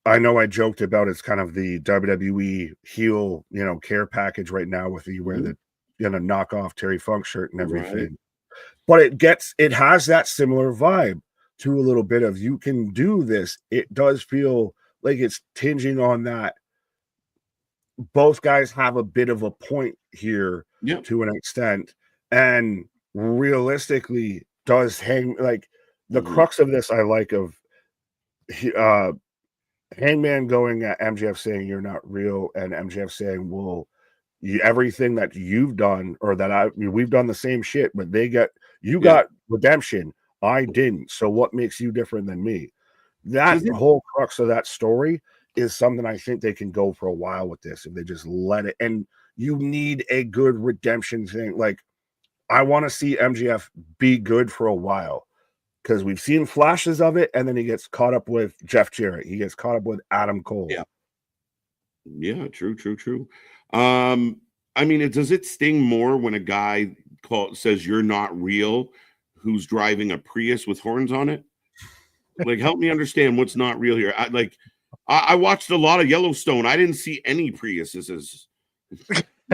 I know I joked about it's kind of the WWE heel, care package right now with you wear the knock off Terry Funk shirt and everything. Right. But it has that similar vibe to a little bit of, you can do this. It does feel like it's tinging on that. Both guys have a bit of a point here to an extent. And realistically, does the crux of this I like of Hangman going at MJF saying you're not real, and MJF saying, well, everything that you've done or that we've done the same shit, but you got redemption. I didn't. So what makes you different than me? That whole crux of that story is something I think they can go for a while with this if they just let it. And you need a good redemption thing. Like, I want to see MJF be good for a while, because we've seen flashes of it, and then he gets caught up with Jeff Jarrett. He gets caught up with Adam Cole. Yeah, true. I mean, does it sting more when a guy says you're not real, who's driving a Prius with horns on it? Like, help me understand what's not real here. I watched a lot of Yellowstone. I didn't see any Priuses.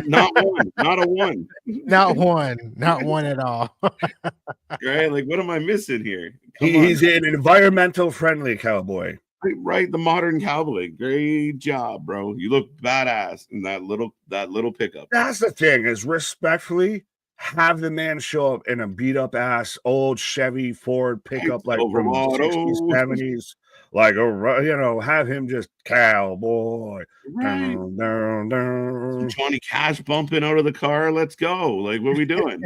Not one. Not a one. Not one at all. Right? Like, what am I missing here? He's an environmental friendly cowboy. Right, the modern cowboy. Great job, bro. You look badass in that little pickup. That's the thing, is respectfully have the man show up in a beat up ass old Chevy Ford pickup like from the 60s, Silverado. 70s. Like have him just cowboy. Right. Dun, dun, dun. Johnny Cash bumping out of the car. Let's go. Like, what are we doing?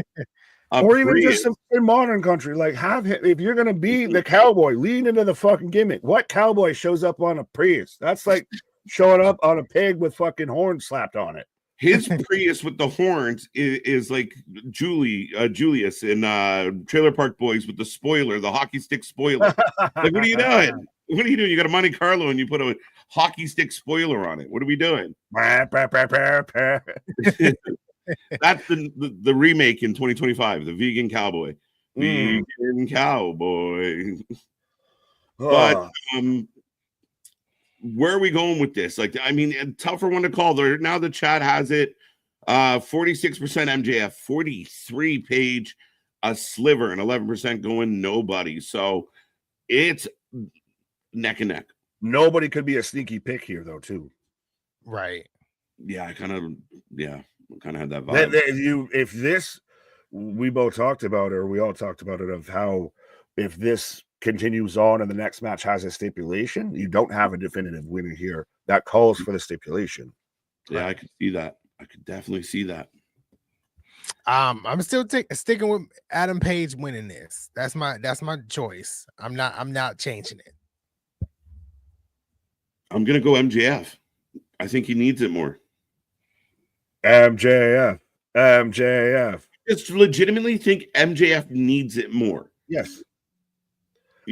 Or even just Prius. in modern country, like have him, if you're gonna be the cowboy, lean into the fucking gimmick. What cowboy shows up on a Prius? That's like showing up on a pig with fucking horns slapped on it. His Prius with the horns is like Julius in Trailer Park Boys with the spoiler, the hockey stick spoiler. Like, what are you doing? What are you doing? You got a Monte Carlo and you put a hockey stick spoiler on it. What are we doing? That's the remake in 2025, the Vegan Cowboy. Vegan Cowboy. But where are we going with this? Like, I mean, a tougher one to call. There now the chat has it. 46% MJF, 43 Page, a sliver, and 11% going nobody. So it's neck and neck. Nobody could be a sneaky pick here, though, too. Right. Yeah, I kind of had that vibe. If this, we both talked about it, or we all talked about it, of how if this continues on and the next match has a stipulation, you don't have a definitive winner here. That calls for the stipulation. Yeah, I could see that. I could definitely see that. I'm still sticking with Adam Page winning this. That's my choice. I'm not changing it. I'm gonna go MJF. I think he needs it more. MJF. Just legitimately think MJF needs it more. Yes.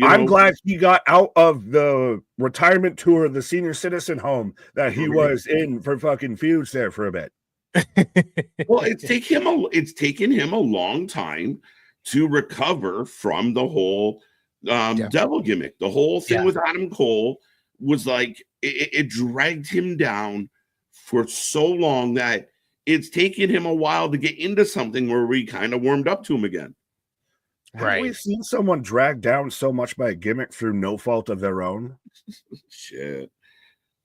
I'm glad he got out of the retirement tour of the senior citizen home that he was in for fucking feuds there for a bit. Well, it's taken him a long time to recover from the whole devil gimmick. The whole thing with Adam Cole was like it dragged him down for so long that it's taken him a while to get into something where we kind of warmed up to him again. Right. Have we seen someone dragged down so much by a gimmick through no fault of their own? Shit.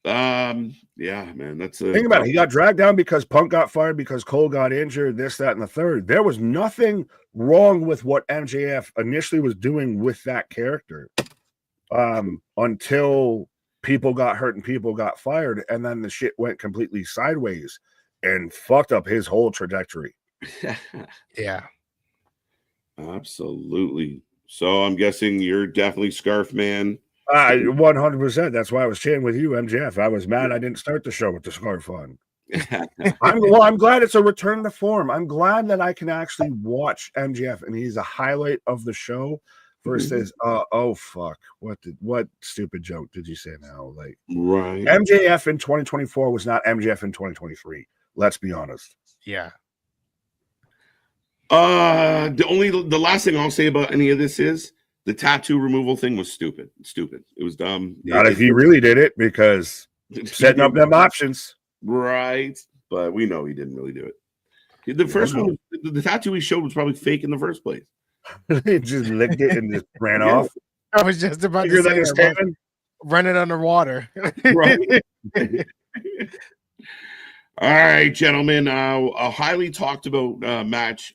Yeah, man. That's a think about it. He got dragged down because Punk got fired, because Cole got injured, this, that, and the third. There was nothing wrong with what MJF initially was doing with that character. Until people got hurt and people got fired, and then the shit went completely sideways and fucked up his whole trajectory. Yeah. Absolutely. So I'm guessing you're definitely Scarf Man. 100%. That's why I was chatting with you, MJF. I was mad I didn't start the show with the scarf on. I'm glad it's a return to form. I'm glad that I can actually watch MJF and he's a highlight of the show versus oh fuck. What stupid joke did you say now? Like, right. MJF in 2024 was not MJF in 2023. Let's be honest. Yeah. The last thing I'll say about any of this is the tattoo removal thing was stupid. It was dumb. Not if he really did it, because setting up them options. Right. But we know he didn't really do it. The first one, the tattoo he showed was probably fake in the first place. He just licked it and just ran off. I was just about to say that, running underwater. Right. All right, gentlemen. A highly talked about match.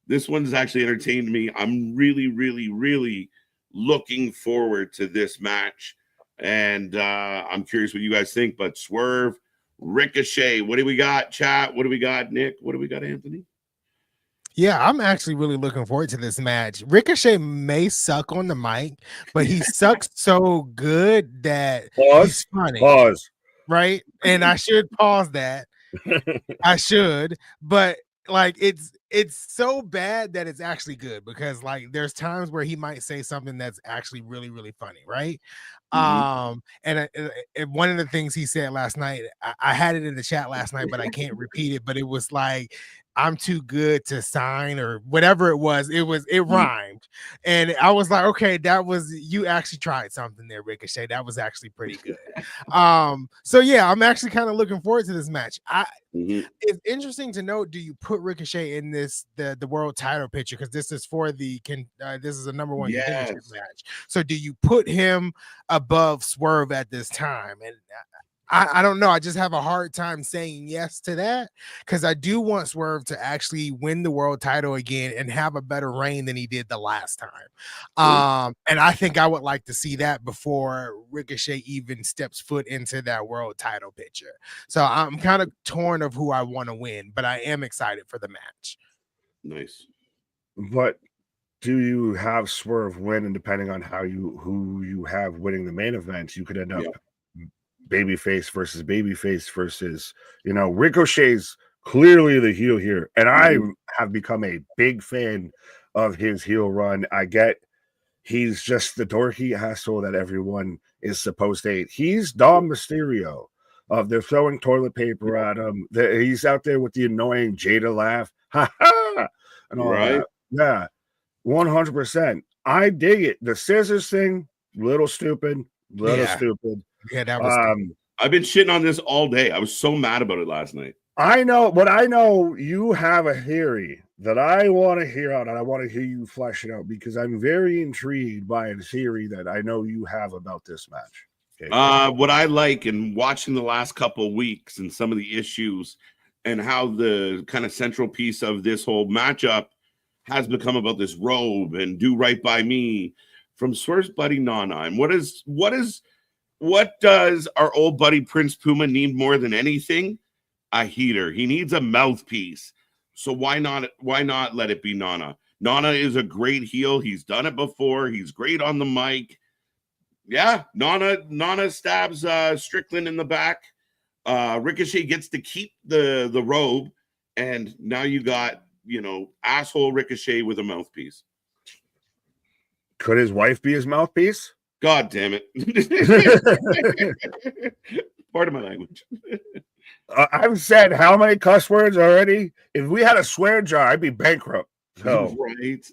This one's actually entertained me. I'm really, really, really looking forward to this match. And I'm curious what you guys think. But Swerve, Ricochet, what do we got, chat? What do we got, Nick? What do we got, Anthony? Yeah, I'm actually really looking forward to this match. Ricochet may suck on the mic, but he sucks so good that he's funny. Pause. Right? And I should pause that. I should, but like it's so bad that it's actually good, because like there's times where he might say something that's actually really, really funny, right? And one of the things he said last night, I had it in the chat last night, but I can't repeat it. But it was like, I'm too good to sign or whatever it was. It rhymed. And I was like, okay, you actually tried something there, Ricochet. That was actually pretty good. So yeah, I'm actually kind of looking forward to this match. It's interesting to note, do you put Ricochet in the world title picture? Because this is for this is a number one contendership match. So do you put him above Swerve at this time? And I don't know. I just have a hard time saying yes to that because I do want Swerve to actually win the world title again and have a better reign than he did the last time. And I think I would like to see that before Ricochet even steps foot into that world title picture. So I'm kind of torn of who I want to win, but I am excited for the match. Nice. But do you have Swerve win, and depending on who you have winning the main event, you could end up babyface versus Ricochet's clearly the heel here, and I have become a big fan of his heel run. I get he's just the dorky asshole that everyone is supposed to hate. He's Dom Mysterio. They're throwing toilet paper at him. He's out there with the annoying Jada laugh, ha ha, and all that. Yeah, 100%. I dig it. The scissors thing, little stupid. Yeah, that was. I've been shitting on this all day. I was so mad about it last night. I know you have a theory that I want to hear out, and I want to hear you flesh it out because I'm very intrigued by a theory that I know you have about this match. Okay. What I like in watching the last couple of weeks and some of the issues and how the kind of central piece of this whole matchup has become about this robe and do right by me from Swerve's buddy Nana. And what does our old buddy Prince Puma need more than anything? A heater. He needs a mouthpiece. So why not let it be Nana? Nana is a great heel. He's done it before. He's great on the mic. Yeah, Nana stabs Strickland in the back. Ricochet gets to keep the robe, and now you got asshole Ricochet with a mouthpiece. Could his wife be his mouthpiece? God damn it. Part of my language. I've said how many cuss words already? If we had a swear jar, I'd be bankrupt. So. Right.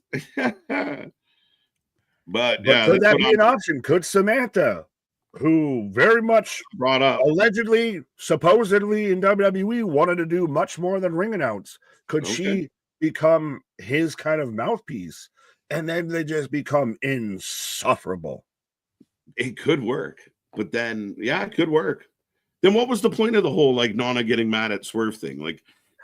But yeah, could that be an option? Could Samantha, who very much brought up allegedly, supposedly in WWE wanted to do much more than ring announce, could she become his kind of mouthpiece? And then they just become insufferable. It could work, but then it could work. Then what was the point of the whole Nana getting mad at Swerve thing?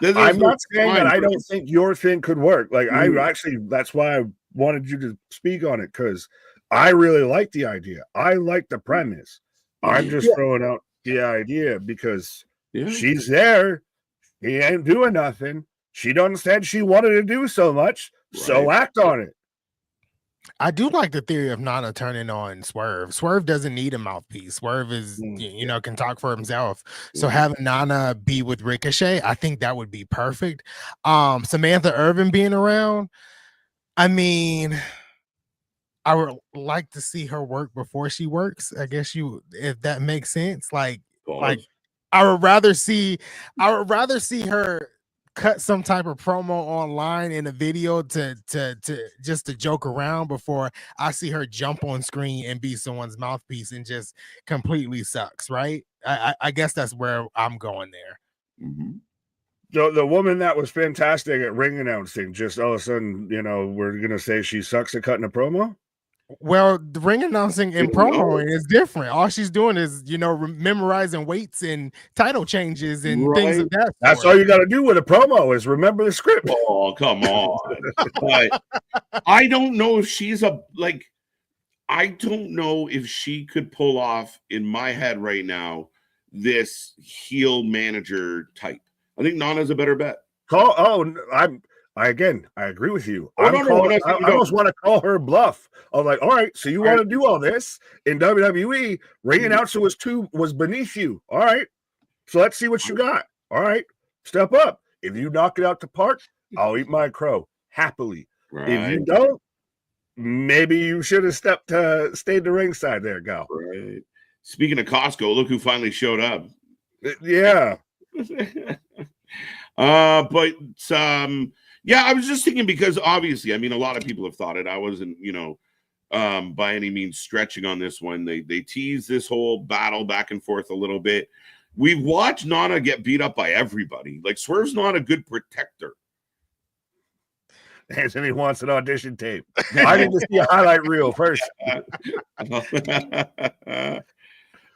I'm not saying that I don't think your thing could work. I actually, that's why I wanted you to speak on it, because I really like the idea. I like the premise. I'm just throwing out the idea because she's there. He ain't doing nothing. She done said she wanted to do so much, so act on it. I do like the theory of Nana turning on Swerve. Swerve doesn't need a mouthpiece. Swerve is, can talk for himself. So having Nana be with Ricochet, I think that would be perfect. Samantha Irvin being around, I mean, I would like to see her work before she works. I guess if that makes sense. I would rather see her cut some type of promo online in a video to just to joke around before I see her jump on screen and be someone's mouthpiece and just completely sucks, right? I guess that's where I'm going there. The woman that was fantastic at ring announcing, just all of a sudden, we're gonna say she sucks at cutting a promo. Well, the ring announcing and promoing is different. All she's doing is, memorizing weights and title changes and things of that sort. That's all you got to do with a promo is remember the script. Oh, come on. But I don't know if she's I don't know if she could pull off, in my head right now, this heel manager type. I think Nana's a better bet. I agree with you. I almost want to call her bluff. I'm like, all right, so you want to do all this in WWE? Ring announcer was beneath you. All right, so let's see what you got. All right, step up. If you knock it out the park, I'll eat my crow happily. Right. If you don't, maybe you should have stayed the ringside there, gal. Right. Speaking of Costco, look who finally showed up. Yeah. But yeah, I was just thinking because obviously, I mean, a lot of people have thought it. I wasn't, by any means stretching on this one. They tease this whole battle back and forth a little bit. We've watched Nana get beat up by everybody. Like Swerve's not a good protector. Anthony wants an audition tape. I need to see a highlight reel first.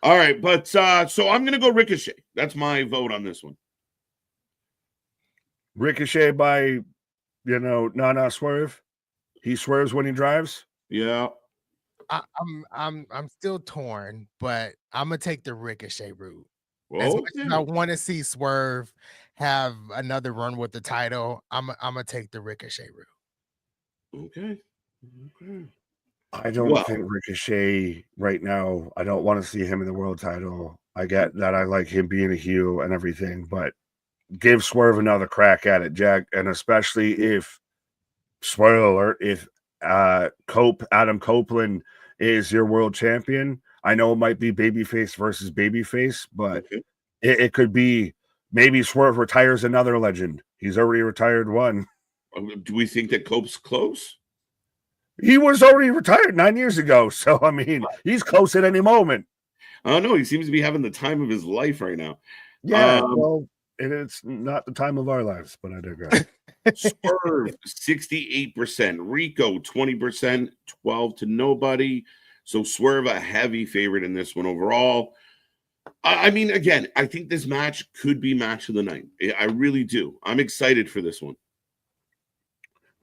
All right, but so I'm gonna go Ricochet. That's my vote on this one. Ricochet by, Nana Swerve. He swerves when he drives. Yeah. I'm still torn, but I'm gonna take the Ricochet route. Well, As much as I want to see Swerve have another run with the title, I'm gonna take the Ricochet route. Okay. I don't think Ricochet right now. I don't want to see him in the world title. I get that. I like him being a heel and everything, but give Swerve another crack at it, Jack. And especially if, spoiler alert, if Adam Copeland is your world champion. I know it might be babyface versus babyface, but it could be maybe Swerve retires another legend. He's already retired one. Do we think that Cope's close? He was already retired 9 years ago. So, I mean, he's close at any moment. I don't know. He seems to be having the time of his life right now. Yeah, well, and it's not the time of our lives, but I digress. Swerve, 68%. Rico, 20%, 12 to nobody. So Swerve, a heavy favorite in this one overall. I mean, again, I think this match could be match of the night. I really do. I'm excited for this one.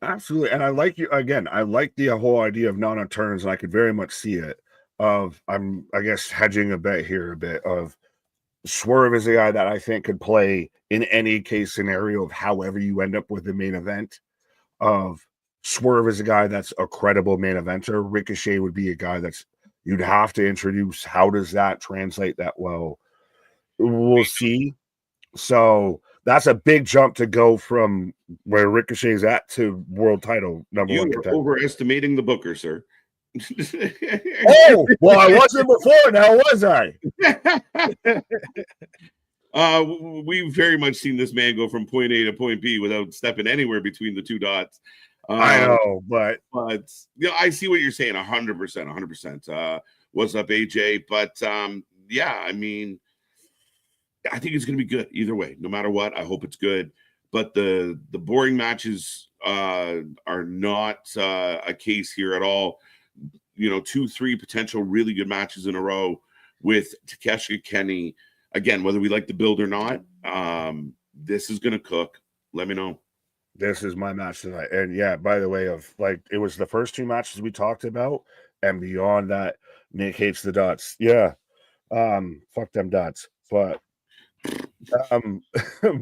Absolutely. And I like you again. I like the whole idea of Nana turns, and I could very much see it. I guess, hedging a bet here a bit of Swerve is a guy that I think could play in any case scenario of however you end up with the main event. Of Swerve is a guy that's a credible main eventer. Ricochet would be a guy that's you'd have to introduce. How does that translate that well? We'll see. So that's a big jump to go from where Ricochet's at to world title number one contender. You're overestimating the booker, sir. Oh, well, I wasn't before. Now was I? We've very much seen this man go from point A to point B without stepping anywhere between the two dots. I know, but I see what you're saying. 100%. What's up, AJ? But yeah, I mean, I think it's going to be good either way. No matter what, I hope it's good. But the boring matches are not a case here at all. 2-3 potential really good matches in a row with Takeshita, Kenny. Again, whether we like the build or not, this is going to cook. Let me know. This is my match tonight. And yeah, by the way, it was the first two matches we talked about, and beyond that, Nick hates the dots. Yeah. Fuck them dots. But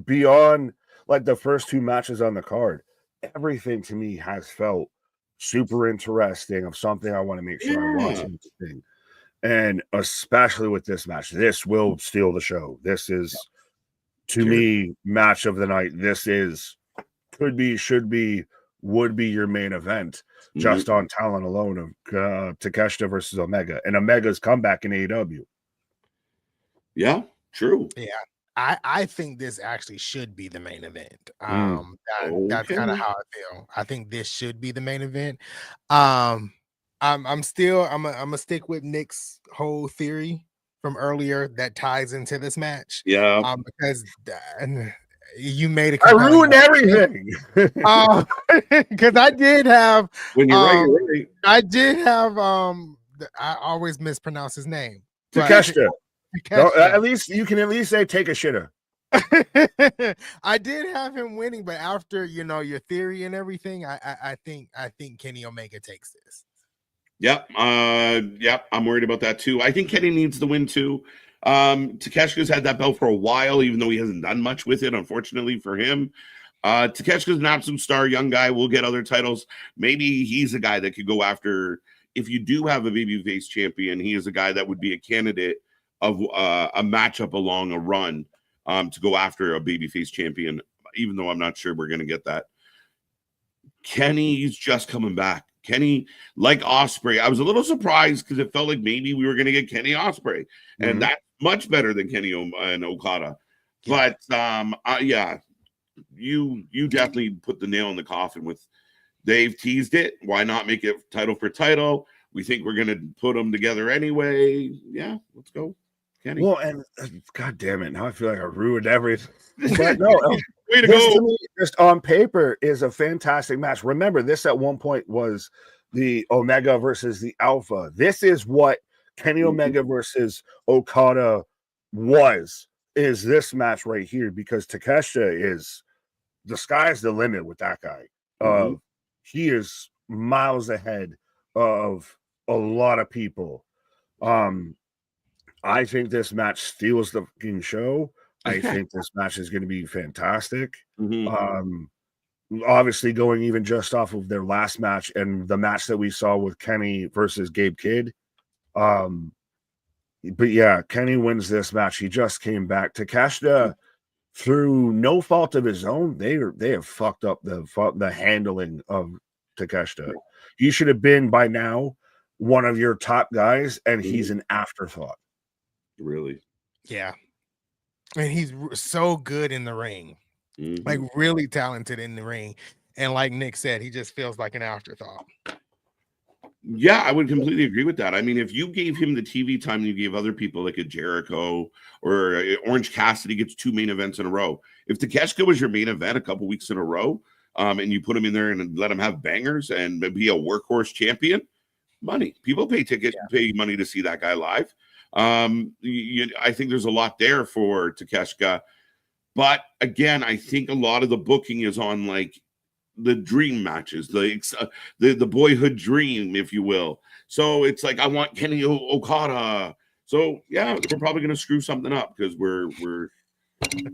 beyond the first two matches on the card, everything to me has felt super interesting, of something I want to make sure I'm watching this thing. And especially with this match, this will steal the show. This is, to me, match of the night. This is, could be, should be, would be your main event, just on talent alone of Takeshita versus Omega, and Omega's comeback in AEW. Yeah, true. Yeah, I think this actually should be the main event. That's kind of how I feel. I think this should be the main event. I'm gonna stick with Nick's whole theory from earlier that ties into this match. Yeah, because you made it. I ruined everything. Because I did have. When you're right, you're right. I did have. I always mispronounce his name. Takeshita. No, at least you can say take a shitter. I did have him winning, but after your theory and everything, I think Kenny Omega takes this. Yep. I'm worried about that too. I think Kenny needs the win too. Takeshita's had that belt for a while, even though he hasn't done much with it, unfortunately for him. Takeshita's an absolute star, young guy, will get other titles. Maybe he's a guy that could go after, if you do have a babyface champion, he is a guy that would be a candidate of a matchup along a run to go after a babyface champion, even though I'm not sure we're going to get that. Kenny's just coming back. Kenny, like Ospreay, I was a little surprised because it felt like maybe we were going to get Kenny Ospreay, and that's much better than Kenny and Okada. But yeah, you definitely put the nail in the coffin with Dave teased it. Why not make it title for title? We think we're going to put them together anyway. Yeah, let's go, Kenny. Well, and God damn it, now I feel like I ruined everything. But no, way to this go. To me, just on paper is a fantastic match. Remember, this at one point was the Omega versus the Alpha. This is what Kenny Omega versus Okada is this match right here, because Takeshita is the sky's the limit with that guy. He is miles ahead of a lot of people. I think this match steals the fucking show. I think this match is going to be fantastic. Obviously, going even just off of their last match and the match that we saw with Kenny versus Gabe Kidd. But yeah, Kenny wins this match. He just came back. Takeshita, through no fault of his own, they have fucked up the handling of Takeshita. He should have been by now one of your top guys, and he's an afterthought. Really? Yeah. And he's so good in the ring. Like really talented in the ring. And like Nick said, he just feels like an afterthought. Yeah, I would completely agree with that. I mean, if you gave him the TV time you gave other people like a Jericho or Orange Cassidy gets 2 main events in a row. If Takeshita was your main event a couple weeks in a row, and you put him in there and let him have bangers and be a workhorse champion, money. People pay tickets, pay money to see that guy live. I think there's a lot there for Takeshita. But again, I think a lot of the booking is on like the dream matches, the boyhood dream, if you will. So it's like, I want Kenny Okada. So yeah, we're probably going to screw something up because we're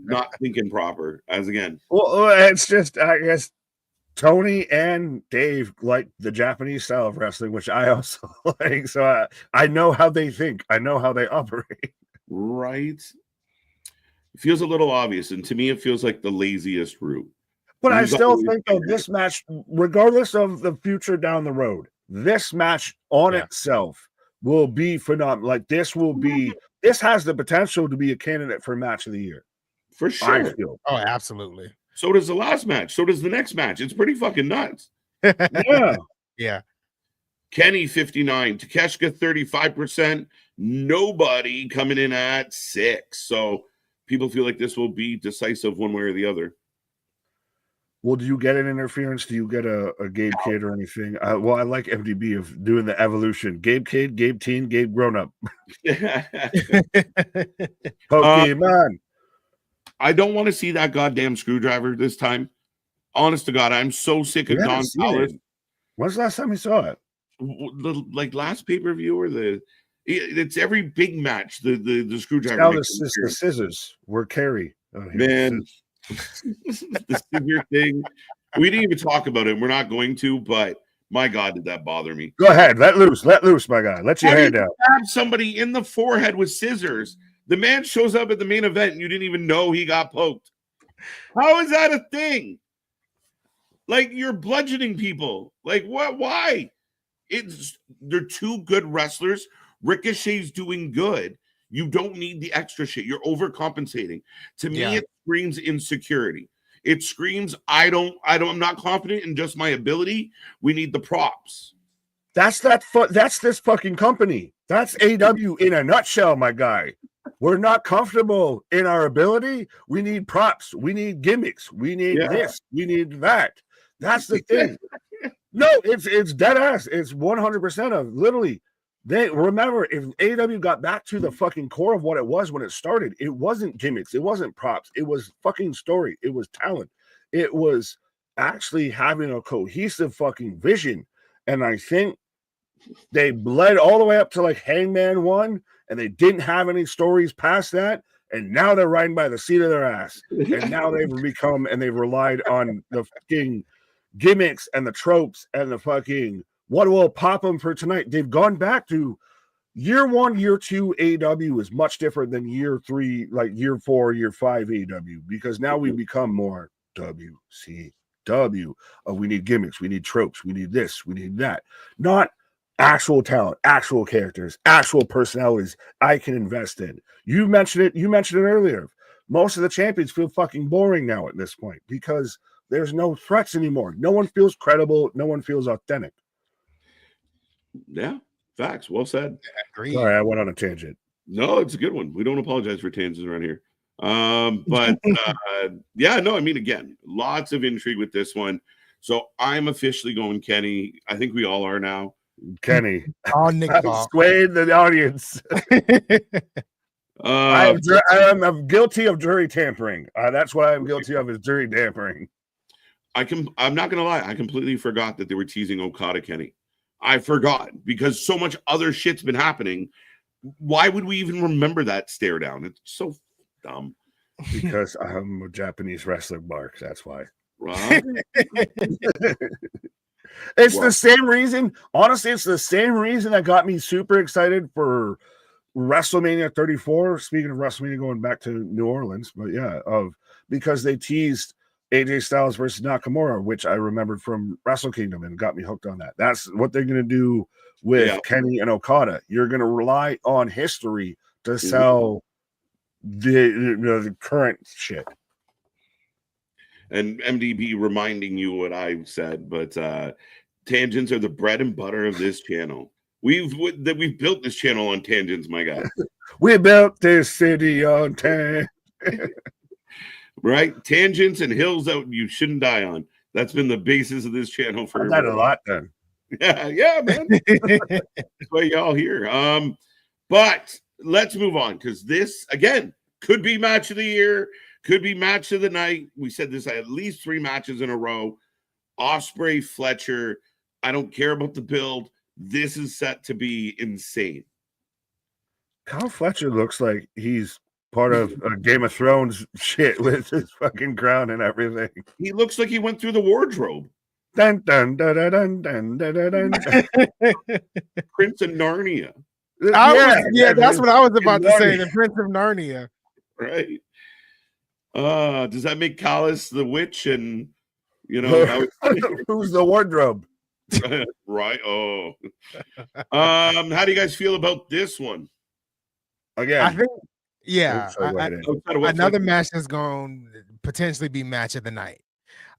not thinking proper. As again, well, it's just, I guess Tony and Dave like the Japanese style of wrestling, which I also like. So I know how they think. I know how they operate. Right. It feels a little obvious, and to me, it feels like the laziest route. But I still think, though, this match, regardless of the future down the road, this match on itself will be phenomenal. Like, this has the potential to be a candidate for match of the year. For sure. I feel. Oh, absolutely. So does the last match. So does the next match. It's pretty fucking nuts. Yeah. Yeah. Kenny 59, Takeshita 35%, nobody coming in at 6. So people feel like this will be decisive one way or the other. Well, do you get an interference? Do you get a Gabe Kidd or anything? Well, I like MDB of doing the evolution. Gabe Kidd, Gabe Teen, Gabe Grown Up. Pokemon. I don't want to see that goddamn screwdriver this time. Honest to God, I'm so sick of Don Callis. When's the last time you saw it? Like last pay-per-view or it's every big match. The screwdriver. Now the scissors were carry. Man, the scissor thing. We didn't even talk about it. We're not going to, but my God, did that bother me? Go ahead, let loose, my guy. Let your hair down. Stab somebody in the forehead with scissors. The man shows up at the main event and you didn't even know he got poked. How is that a thing? Like, you're bludgeoning people. Like, what? Why? They're two good wrestlers. Ricochet's doing good. You don't need the extra shit. You're overcompensating. To me, it screams insecurity. It screams, I'm not confident in just my ability. We need the props. That's this fucking company. That's AEW in a nutshell, my guy. We're not comfortable in our ability. We need props. We need gimmicks. We need this. We need that. That's the thing. No, it's dead ass. It's 100% of literally. They remember, if AEW got back to the fucking core of what it was when it started, it wasn't gimmicks, it wasn't props, it was fucking story, it was talent, it was actually having a cohesive fucking vision. And I think they bled all the way up to like Hangman 1, and they didn't have any stories past that. And now they're riding by the seat of their ass. And now they've relied on the fucking gimmicks and the tropes and the fucking what will pop them for tonight. They've gone back to year 1, year 2 AEW is much different than year 3, like year 4, year 5 AEW, because now we become more WCW. We need gimmicks, we need tropes, we need this, we need that. Not actual talent, actual characters, actual personalities I can invest in. You mentioned it earlier. most of the champions feel fucking boring now at this point because there's no threats anymore. No one feels credible. No one feels authentic. Yeah, facts. Well said. Agreed. Sorry, I went on a tangent. No, it's a good one. We don't apologize for tangents around here. But yeah, no, I mean, again, lots of intrigue with this one. So I'm officially going Kenny. I think we all are now. Kenny. All Nick I Ball. swayed the audience. I am guilty of jury tampering. That's what I am guilty of is jury tampering. I'm not gonna lie, I completely forgot that they were teasing Okada Kenny. I forgot because so much other shit's been happening. Why would we even remember that stare down? It's so dumb. Because I'm a Japanese wrestler, Mark. That's why. Right? It's the same reason. Honestly, it's the same reason that got me super excited for WrestleMania 34. Speaking of WrestleMania, going back to New Orleans, but yeah, because they teased AJ Styles versus Nakamura, which I remembered from Wrestle Kingdom and got me hooked on that. That's what they're going to do with Kenny and Okada. You're going to rely on history to sell the current shit. And MDB reminding you what I've said, but tangents are the bread and butter of this channel. We've built this channel on tangents, my guy. We built this city on tangents. Right? Tangents and hills that you shouldn't die on. That's been the basis of this channel for that a lot then. Yeah, man. That's why y'all here. But let's move on because this again could be match of the year, could be match of the night. We said this at least 3 matches in a row. Ospreay, Fletcher. I don't care about the build. This is set to be insane. Kyle Fletcher looks like he's part of a Game of Thrones shit with his fucking crown and everything. He looks like he went through the wardrobe. Dun, dun, dun, dun, dun, dun, dun, dun, dun. Prince of Narnia. That's what I was about to say. The Prince of Narnia. Right. Does that make Callus the witch? And who's the wardrobe? Right. Oh. How do you guys feel about this one? Again, I think another match that's going to potentially be match of the night.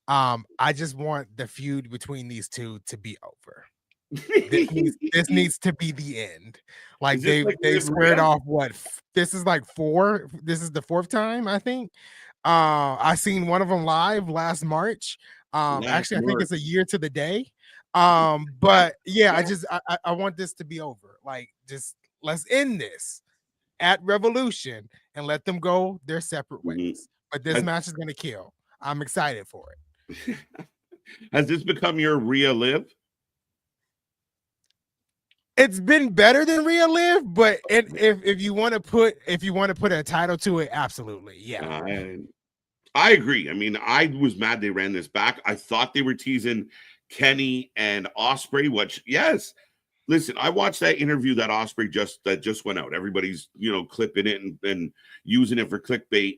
I just want the feud between these two to be over. This needs to be the end. Like they squared off what this is like 4. This is the 4th time, I think. I seen one of them live last March. Actually, I think it's a year to the day. But yeah, I want this to be over. Like, just let's end this at Revolution and let them go their separate ways. But this match is gonna kill. I'm excited for it. Has this become your Rhea Liv? It's been better than Rhea Liv, but if you want to put a title to it, absolutely, yeah. I agree. I mean, I was mad they ran this back. I thought they were teasing Kenny and Ospreay, which yes. Listen, I watched that interview that Ospreay just went out. Everybody's clipping it and using it for clickbait.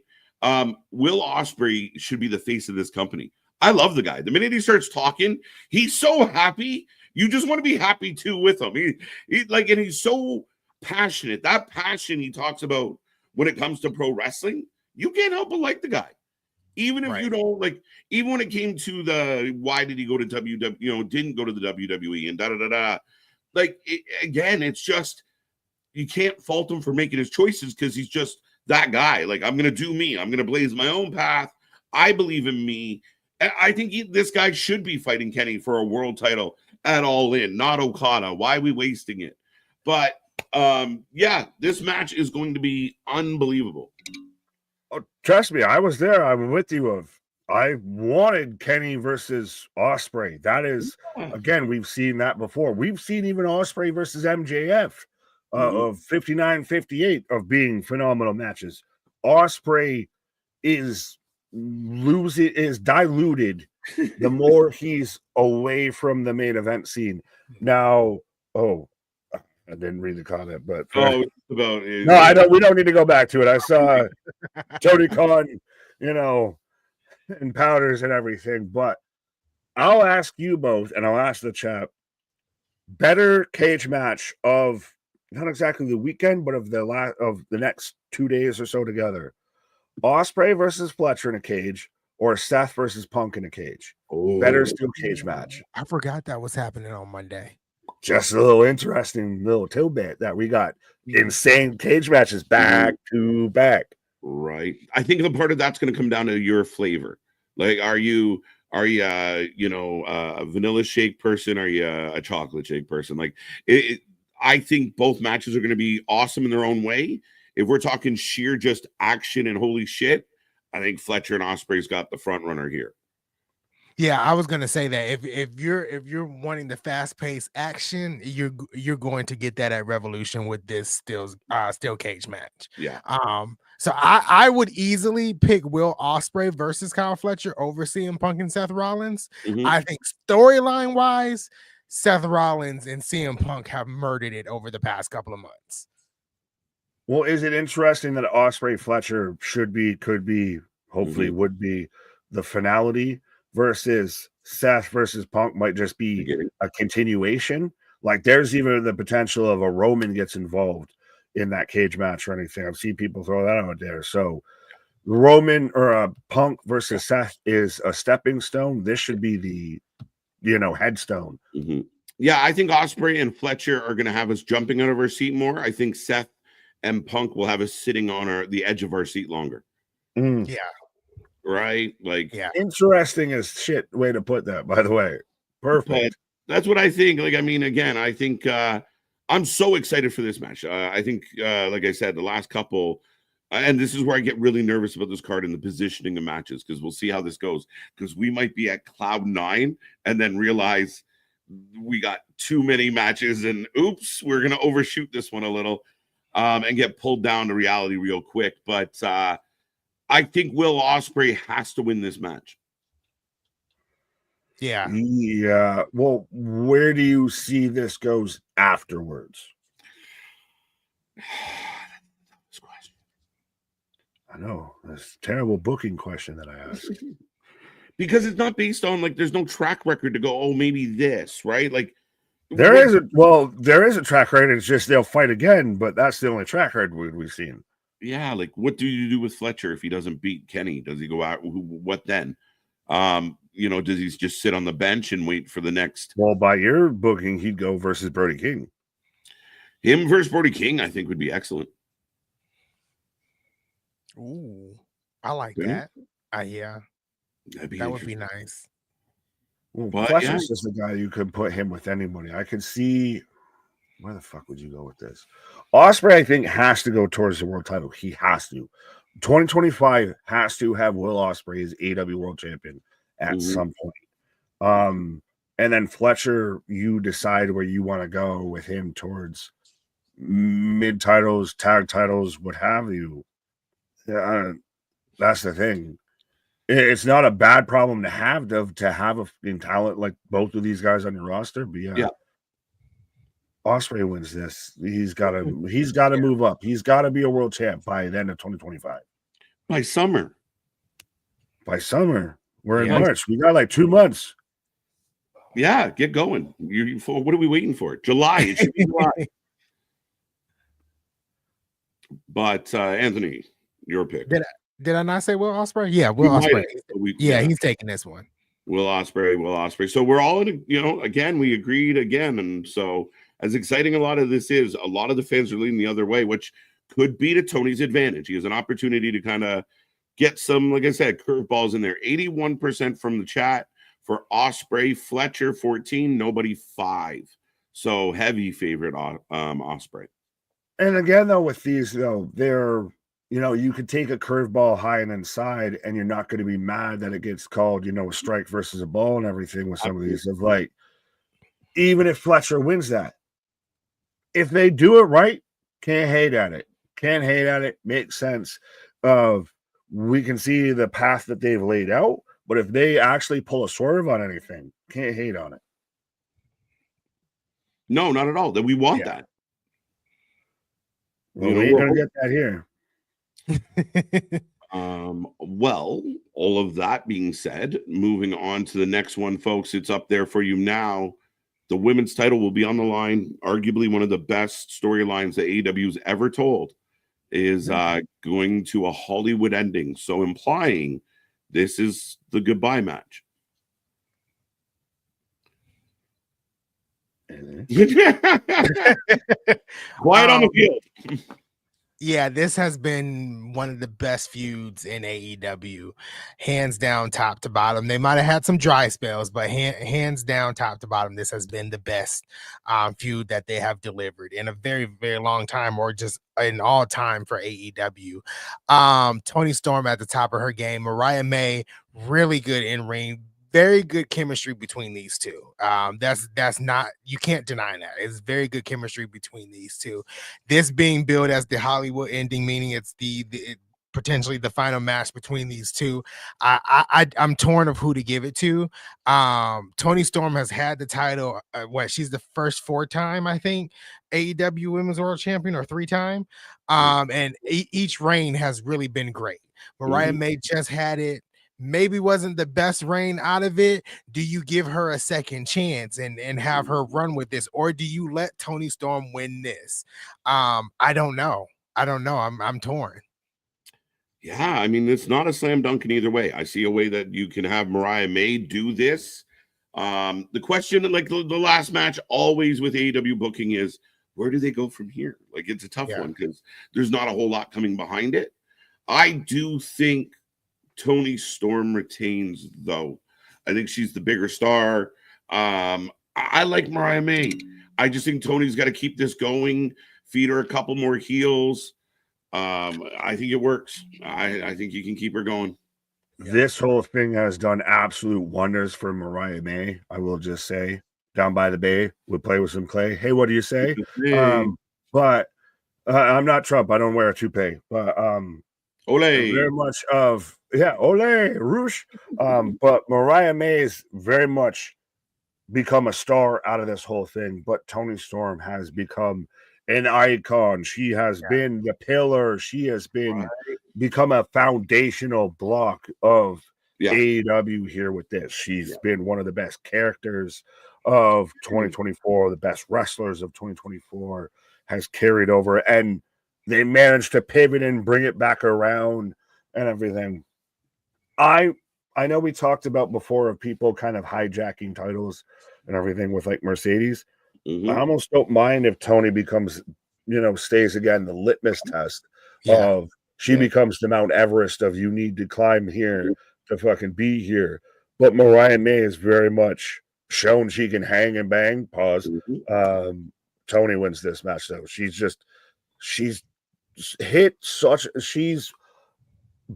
Will Ospreay should be the face of this company. I love the guy. The minute he starts talking, he's so happy. You just want to be happy too with him. And he's so passionate. That passion he talks about when it comes to pro wrestling, you can't help but like the guy. Even if you don't like, even when it came to the why did he go to WWE, didn't go to the WWE and da-da-da-da. Like, again, it's just, you can't fault him for making his choices because he's just that guy. Like, I'm going to do me. I'm going to blaze my own path. I believe in me. And I think this guy should be fighting Kenny for a world title at All In, not Okada. Why are we wasting it? But, this match is going to be unbelievable. Oh, trust me, I was there. I'm with you. I wanted Kenny versus Ospreay. That is, again, we've seen that before. We've seen even Ospreay versus MJF of 59-58 of being phenomenal matches. Ospreay is diluted the more he's away from the main event scene. Now, I didn't read the comment, but I don't. We don't need to go back to it. I saw Tony Khan, and powders and everything. But I'll ask you both, and I'll ask the chat: better cage match of not exactly the weekend, but of the next 2 days or so together. Ospreay versus Fletcher in a cage, or Seth versus Punk in a cage. Oh, Better steel cage match. I forgot that was happening on Monday. Just a little interesting little tidbit that we got insane cage matches back to back. right. I think the part of that's going to come down to your flavor. Like, are you a vanilla shake person? Are you a chocolate shake person? Like, I think both matches are going to be awesome in their own way. If we're talking sheer just action and holy shit, I think Fletcher and Ospreay's got the front runner here. Yeah, I was gonna say that if you're wanting the fast paced action, you're going to get that at Revolution with this steel cage match. Yeah. So I would easily pick Will Ospreay versus Kyle Fletcher over CM Punk and Seth Rollins. I think storyline wise, Seth Rollins and CM Punk have murdered it over the past couple of months. Well, is it interesting that Ospreay Fletcher could be, hopefully would be the finality versus Seth versus Punk might just be a continuation? Like there's even the potential of a Roman gets involved in that cage match or anything. I've seen people throw that out there. So Roman or a Punk versus Seth is a stepping stone. This should be the, headstone. Yeah, I think Ospreay and Fletcher are going to have us jumping out of our seat more. I think Seth and Punk will have us sitting on the edge of our seat longer. Yeah. Right? Like, yeah. Interesting as shit way to put that, by the way. Perfect. That's what I think. Like, I mean, again, I think I'm so excited for this match. I think, like I said, the last couple, and this is where I get really nervous about this card and the positioning of matches, because we'll see how this goes. Because we might be at cloud 9 and then realize we got too many matches and oops, we're going to overshoot this one a little and get pulled down to reality real quick. But I think Will Ospreay has to win this match. Yeah. Yeah. Well, where do you see this goes afterwards? I know. That's a terrible booking question that I asked. Because it's not based on, like, there's no track record to go, oh, maybe this, right? Like, there is a track record. It's just they'll fight again, but that's the only track record we've seen. Yeah, like, what do you do with Fletcher if he doesn't beat Kenny? Does he go out? What then? Does he just sit on the bench and wait for the next? Well, by your booking, he'd go versus Brody King. Him versus Brody King, I think, would be excellent. Ooh, I like that. Yeah, that would be nice. Well, Fletcher's just a guy you could put him with anybody. I could see. Where the fuck would you go with this? Ospreay, I think, has to go towards the world title. He has to. 2025 has to have Will Ospreay as AEW World Champion at some point. And then Fletcher, you decide where you want to go with him towards mid titles, tag titles, what have you. That's the thing. It's not a bad problem to have a talent like both of these guys on your roster, but yeah. Ospreay wins this. He's got to move up. He's got to be a world champ by the end of 2025. By summer. We're in March. We got like 2 months. Yeah, get going. What are we waiting for? July. It should be July. But Anthony, your pick. Did I not say Will Ospreay? Yeah, Will Ospreay. He's taking this one. Will Ospreay. So we're all in, again, we agreed again. And so as exciting a lot of this is, a lot of the fans are leaning the other way, which could be to Tony's advantage. He has an opportunity to kind of get some, like I said, curveballs in there. 81% from the chat for Ospreay. Fletcher 14, nobody 5. So heavy favorite Ospreay. And again, though, with these, they're, you could take a curveball high and inside, and you're not going to be mad that it gets called, a strike versus a ball and everything with some of these. Of like, even if Fletcher wins that, if they do it right, can't hate at it. Makes sense. We can see the path that they've laid out, but if they actually pull a swerve on anything, can't hate on it. No, not at all. That we want that. Well, we ain't gonna get that here. Well, all of that being said, moving on to the next one, folks, it's up there for you now. The women's title will be on the line. Arguably one of the best storylines that AEW's ever told. is going to a Hollywood ending. So implying this is the goodbye match. Quiet on the field. Yeah, this has been one of the best feuds in AEW, hands down, top to bottom. They might have had some dry spells, but hands down, top to bottom, this has been the best feud that they have delivered in a very, very long time, or just in all time for AEW. Toni Storm at the top of her game, Mariah May, really good in ring. Very good chemistry between these two. That's not, you can't deny that. It's very good chemistry between these two. This being billed as the Hollywood ending, meaning it's potentially the final match between these two. I'm torn of who to give it to. Toni Storm has had the title. She's the first 4-time, I think, AEW Women's World Champion, or 3-time. And each reign has really been great. Mariah May just had it. Maybe wasn't the best reign out of it. Do you give her a second chance and have her run with this, or do you let Toni Storm win this? I don't know. I'm torn. Yeah, I mean, it's not a slam dunk in either way. I see a way that you can have Mariah May do this. The question, like the last match, always with AEW booking is, where do they go from here? Like, it's a tough one because there's not a whole lot coming behind it. I do think Toni Storm retains, though. I think she's the bigger star. I like Mariah May. I just think Tony's got to keep this going, feed her a couple more heels. I think it works. I think you can keep her going. This whole thing has done absolute wonders for Mariah May. I will just say, down by the bay, we'll play with some clay. Hey, what do you say? But I'm not Trump. I don't wear a toupee. But ole, very much of ole, Roosh. But Mariah May's very much become a star out of this whole thing. But Toni Storm has become an icon. She has been the pillar. She has been become a foundational block of AEW here with this. She's been one of the best characters of 2024, the best wrestlers of 2024, has carried over, and they managed to pivot and bring it back around and everything. I know we talked about before of people kind of hijacking titles and everything with like Mercedes. I almost don't mind if Toni becomes, stays again the litmus test of she becomes the Mount Everest of you need to climb here to fucking be here. But Mariah May is very much shown she can hang and bang. Pause. Toni wins this match though. She's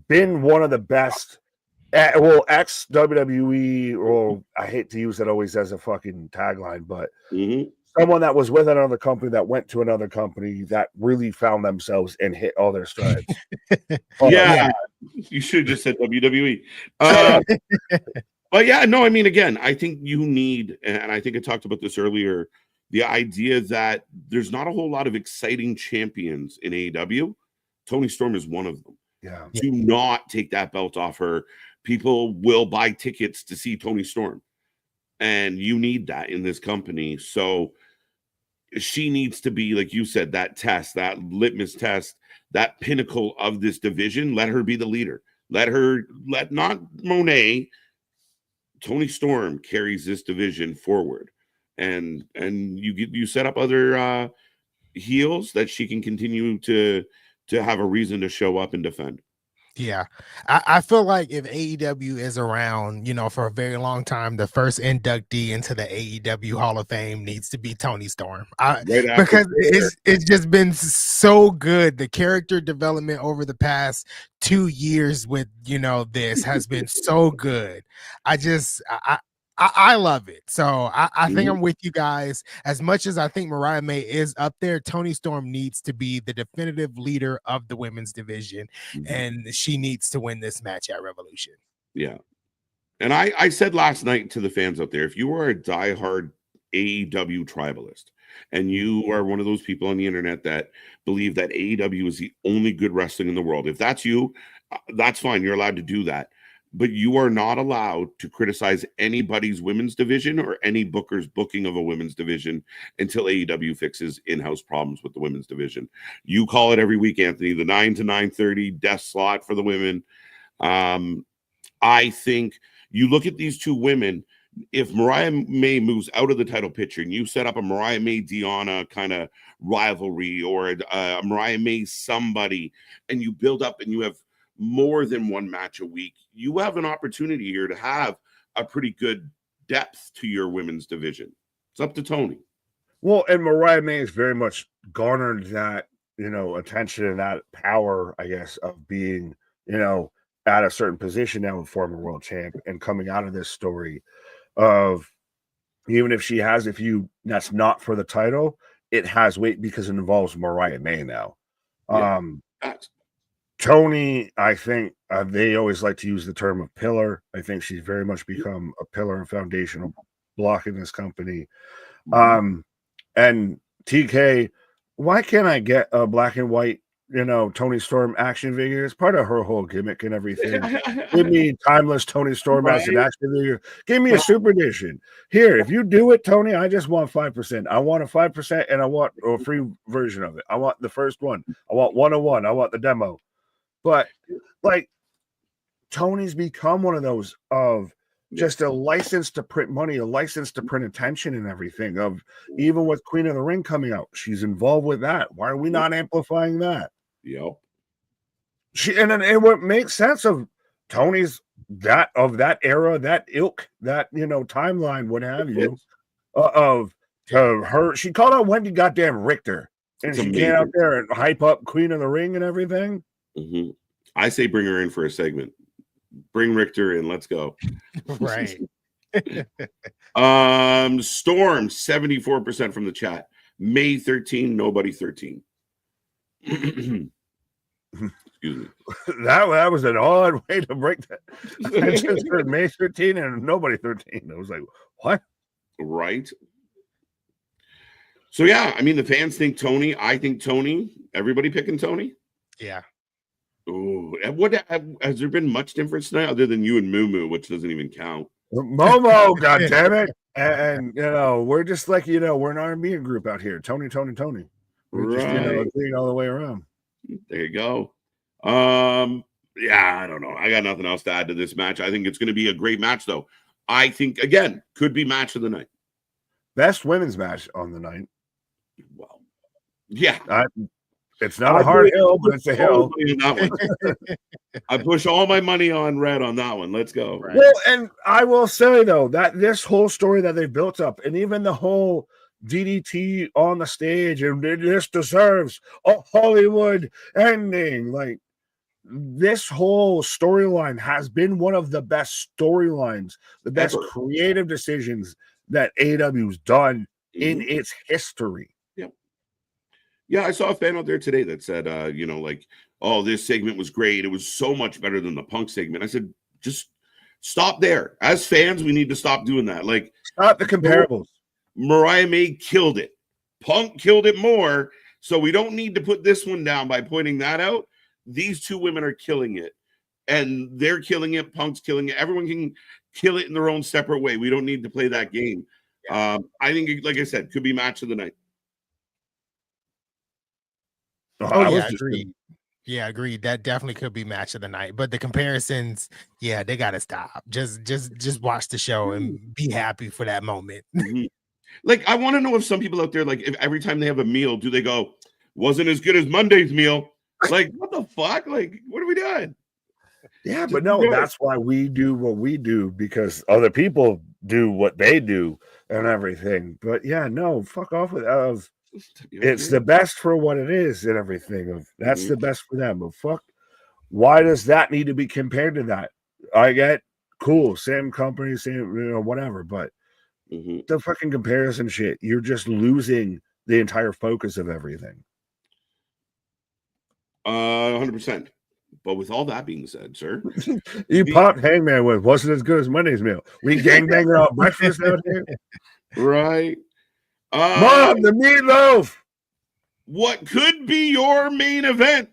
been one of the best. Ex WWE, or I hate to use that always as a fucking tagline, but someone that was with another company that went to another company that really found themselves and hit all their strides. You should have just said WWE. But yeah, no, I mean, again, I think you need, and I think I talked about this earlier, the idea that there's not a whole lot of exciting champions in AEW. Toni Storm is one of them. Do not take that belt off her. People will buy tickets to see Toni Storm, and you need that in this company. So she needs to be, like you said, that test, that litmus test, that pinnacle of this division. Let her be the leader. Let not Monet. Toni Storm carries this division forward, and you set up other heels that she can continue to have a reason to show up and defend. Yeah, I feel like if AEW is around, for a very long time, the first inductee into the AEW Hall of Fame needs to be Toni Storm. Because it's just been so good. The character development over the past 2 years with, this has been so good. I love it. So I think I'm with you guys. As much as I think Mariah May is up there, Toni Storm needs to be the definitive leader of the women's division, and she needs to win this match at Revolution. Yeah. And I said last night to the fans out there, if you are a diehard AEW tribalist and you are one of those people on the internet that believe that AEW is the only good wrestling in the world, if that's you, that's fine. You're allowed to do that. but you are not allowed to criticize anybody's women's division or any booker's booking of a women's division until AEW fixes in-house problems with the women's division. You call it every week, Anthony, the 9 to 9:30 death slot for the women. I think you look at these two women. If Mariah May moves out of the title picture and you set up a Mariah May Deonna kind of rivalry or a Mariah May somebody, and you build up and you have more than one match a week, you have an opportunity here to have a pretty good depth to your women's division. It's up to Tony. Well, and Mariah May has very much garnered that, attention and that power, I guess, of being, at a certain position now, a former world champ, and coming out of this story of even if she has a few that's not for the title, it has weight because it involves Mariah May now. Yeah. Tony, I think they always like to use the term of pillar. I think she's very much become a pillar and foundational block in this company. And TK, why can't I get a black and white, Tony Storm action figure? It's part of her whole gimmick and everything. Give me timeless Tony Storm as an action figure. Give me a super edition. Here, if you do it, Tony, I just want 5%. I want a 5% and I want a free version of it. I want the first one. I want 101. I want the demo. But like Tony's become one of those of just a license to print money, a license to print attention and everything. Of even with Queen of the Ring coming out, she's involved with that. Why are we not amplifying that? Yep. And what makes sense of Tony's that era, that ilk, that timeline, what have you, of her. She called out Wendy goddamn Richter, and she came out there and hype up Queen of the Ring and everything. Mm-hmm. I say bring her in for a segment. Bring Richter in. Let's go. Right. Storm 74% from the chat. May 13, nobody 13. Excuse me. That was an odd way to break that. I just heard May 13 and nobody 13. I was like, what? Right. So yeah, I mean the fans think Tony. I think Tony. Everybody picking Tony. Yeah. Oh, what has there been much difference tonight other than you and Moo Moo, which doesn't even count? Momo, god damn it. And we're just like, we're an R&B group out here. Tony. We're just, clean all the way around. There you go. Yeah, I don't know. I got nothing else to add to this match. I think it's going to be a great match, though. I think, again, could be match of the night. Best women's match on the night. Well, yeah. It's not a hard hill, but it's a hill. I push all my money on red on that one. Let's go. Right. Well, and I will say, though, that this whole story that they built up, and even the whole DDT on the stage, and this deserves a Hollywood ending. Like, this whole storyline has been one of the best storylines, the best creative decisions that AEW's done in its history. Yeah, I saw a fan out there today that said, oh, this segment was great. It was so much better than the Punk segment. I said, just stop there. As fans, we need to stop doing that. Like, stop the comparables. Mariah May killed it. Punk killed it more. So we don't need to put this one down by pointing that out. These two women are killing it. And they're killing it. Punk's killing it. Everyone can kill it in their own separate way. We don't need to play that game. I think, like I said, could be match of the night. Agreed. Yeah, agreed. That definitely could be match of the night. But the comparisons, yeah, they gotta stop. Just watch the show and be happy for that moment. Like, I want to know if some people out there, like, if every time they have a meal, do they go, wasn't as good as Monday's meal? Like, what the fuck? Like, what are we doing? Yeah, but no, that's why we do what we do, because other people do what they do and everything. But yeah, no, fuck off with it's the best for what it is and everything. That's the best for them. But fuck, why does that need to be compared to that? I get cool, same company, same whatever, but the fucking comparison shit, you're just losing the entire focus of everything. 100%. But with all that being said, sir, you popped Hangman with wasn't as good as Monday's meal. We gangbanger out breakfast out here, right? Mom, the meatloaf. What could be your main event?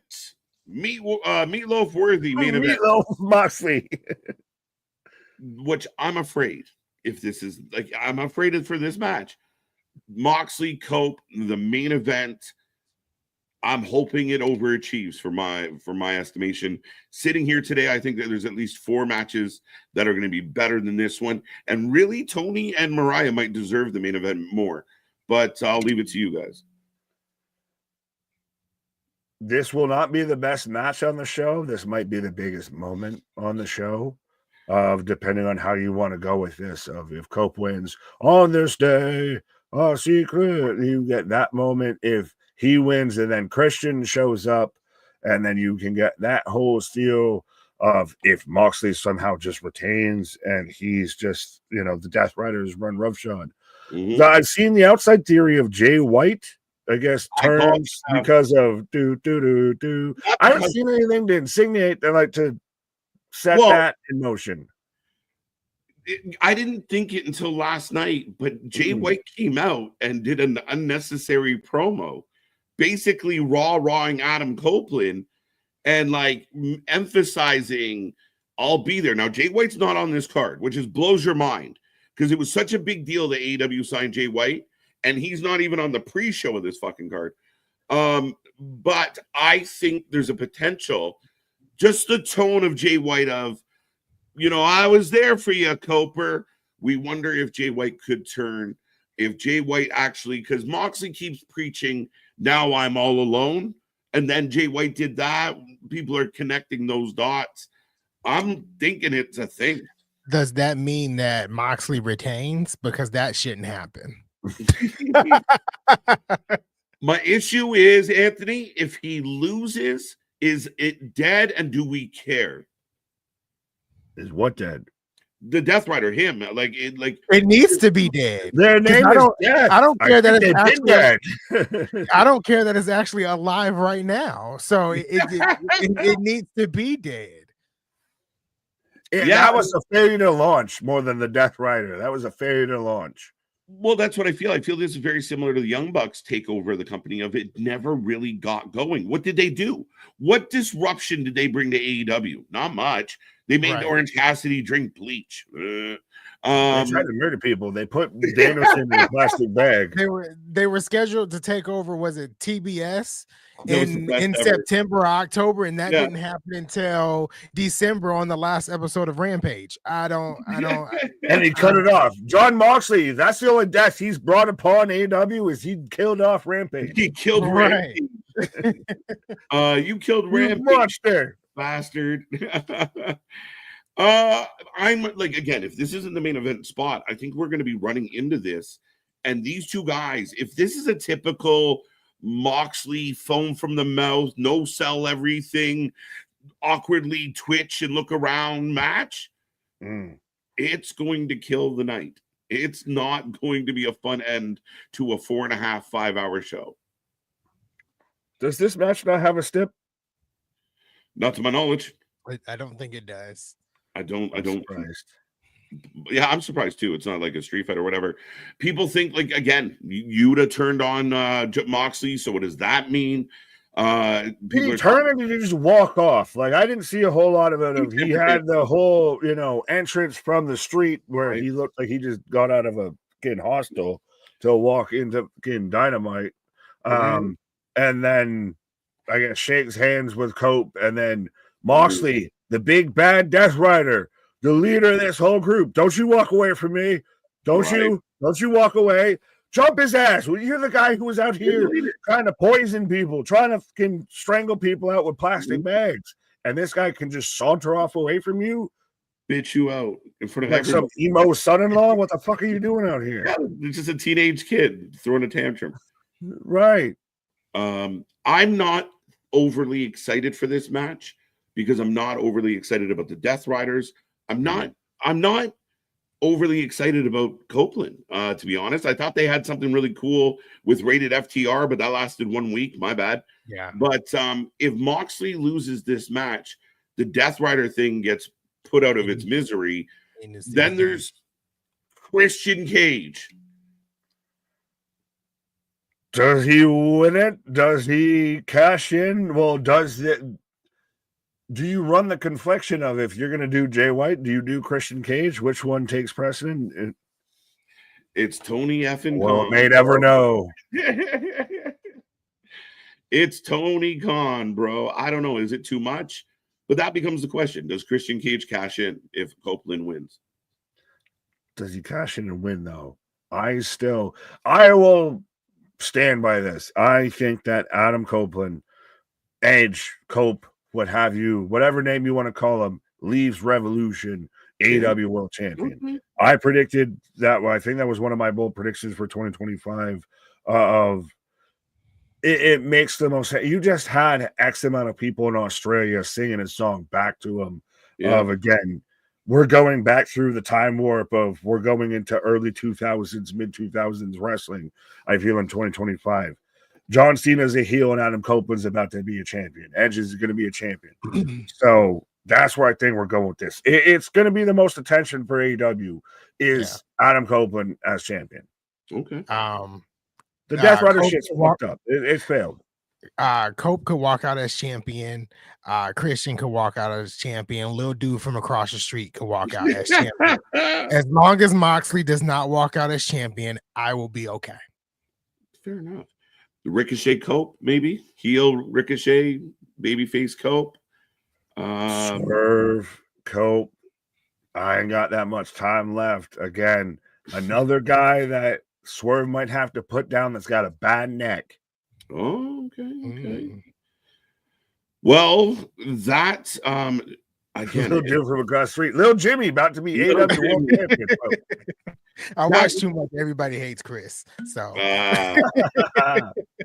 Meatloaf worthy main event. Meatloaf Moxley. which I'm afraid if this is like, I'm afraid for this match. Moxley, Cope, the main event. I'm hoping it overachieves for my estimation. Sitting here today, I think that there's at least 4 matches that are going to be better than this one. And really, Tony and Mariah might deserve the main event more. But I'll leave it to you guys. This will not be the best match on the show. This might be the biggest moment on the show, depending on how you want to go with this. Of if Cope wins on this day, a secret, you get that moment. If he wins and then Christian shows up, and then you can get that whole steal of if Moxley somehow just retains and he's just, the Death Riders run roughshod. Mhm. I've seen the outside theory of Jay White, I guess, turns because of do. I haven't seen anything to insinuate that, like, to set that in motion. I didn't think it until last night, but Jay White came out and did an unnecessary promo, basically rawing Adam Copeland and like emphasizing, I'll be there. Now, Jay White's not on this card, which blows your mind because it was such a big deal that AEW signed Jay White, and he's not even on the pre-show of this fucking card. But I think there's a potential, just the tone of Jay White of, I was there for you, Coper. We wonder if Jay White could turn, if Jay White actually, because Moxley keeps preaching, now I'm all alone. And then Jay White did that. People are connecting those dots. I'm thinking it's a thing. Does that mean that Moxley retains? Because that shouldn't happen. My issue is, Anthony, if he loses, is it dead? And do we care? Is what dead? The Death Rider, him. It needs to be dead. Their name is dead. I don't care that it's actually dead. I don't care that it's actually alive right now. So it needs to be dead. That was a failure to launch more than the Death Rider. That was a failure to launch. Well, that's what I feel. I feel this is very similar to the Young Bucks takeover of the company. Of it never really got going. What did they do? What disruption did they bring to AEW? Not much. They made Orange Cassidy drink bleach. They tried to murder people. They put Danielson in a plastic bag. They were scheduled to take over. Was it TBS in September or October, and that didn't happen until December on the last episode of Rampage. I don't. And he cut it off. John Moxley. That's the only death he's brought upon AEW is he killed off Rampage. He killed Rampage. You killed Rampage, monster bastard. I'm like, again, if this isn't the main event spot, I think we're going to be running into this. And these two guys, if this is a typical Moxley foam from the mouth, no sell everything, awkwardly twitch and look around match, it's going to kill the night. It's not going to be a fun end to a 4.5, 5 hour show. Does this match not have a stip? Not to my knowledge. I don't think it does. I don't. Surprised. Yeah, I'm surprised too. It's not like a street fight or whatever. People think, like, again, Yuta turned on Moxley. So what does that mean? People turn and you just walk off. Like, I didn't see a whole lot of it. He had the whole, entrance from the street where he looked like he just got out of a fucking hostel to walk into fucking Dynamite. And then I guess shakes hands with Cope, and then Moxley, the big bad Death Rider, the leader of this whole group. Don't you walk away from me. Don't you walk away. Jump his ass. Well, you're the guy who was out here trying to poison people, trying to fucking strangle people out with plastic bags. And this guy can just saunter off away from you. Bitch you out in front of like some emo son-in-law. What the fuck are you doing out here? Yeah, it's just a teenage kid throwing a tantrum. Right. I'm not overly excited for this match because I'm not overly excited about the Death Riders. I'm not overly excited about Copeland, to be honest. I thought they had something really cool with rated FTR, but that lasted 1 week. My bad. Yeah. But if Moxley loses this match, the Death Rider thing gets put out of its misery. Then there's Christian Cage. Does he win it? Does he cash in? Well, does it? Do you run the confliction of, if you're going to do Jay White, do you do Christian Cage? Which one takes precedent? It's Tony effing Well, Khan. may never know. It's Tony Khan, bro. I don't know. Is it too much? But that becomes the question. Does Christian Cage cash in if Copeland wins? Does he cash in and win, though? I will stand by this. I think that Adam Copeland, Edge, Cope, what have you, whatever name you want to call him, leaves Revolution AEW World Champion. Okay. I predicted that. I think that was one of my bold predictions for 2025 of it makes the most. You just had X amount of people in Australia singing a song back to him of, again, we're going back through the time warp of we're going into early 2000s, mid 2000s wrestling. I feel in 2025. John Cena's a heel and Adam Copeland's about to be a champion. Edge is going to be a champion. So that's where I think we're going with this. It's going to be the most attention for AEW is Adam Copeland as champion. Okay. The Death Rider shit's fucked up. It failed. Cope could walk out as champion. Christian could walk out as champion. Lil dude from across the street could walk out as champion. As long as Moxley does not walk out as champion, I will be okay. Fair enough. Ricochet Cope, maybe heel Ricochet, babyface Cope. Swerve, Cope. I ain't got that much time left. Again, another guy that Swerve might have to put down that's got a bad neck. Oh, okay. Well, that again, Little Jim from across the street. Little Jimmy about to be AEW World Champion. I watch too much. Everybody hates Chris. So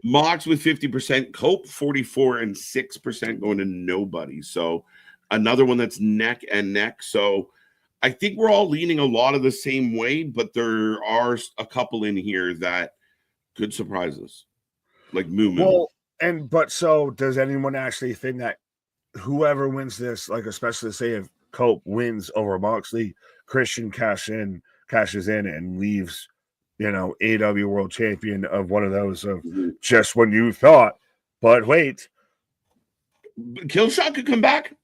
Mox with 50%, Cope 44 and 6% going to nobody. So another one that's neck and neck. So I think we're all leaning a lot of the same way, but there are a couple in here that could surprise us, like Moo. Well, but so does anyone actually think that whoever wins this, like especially say if Cope wins over Moxley, Christian cashes in and leaves, AEW World Champion of one of those of just when you thought, but wait, Killshot could come back.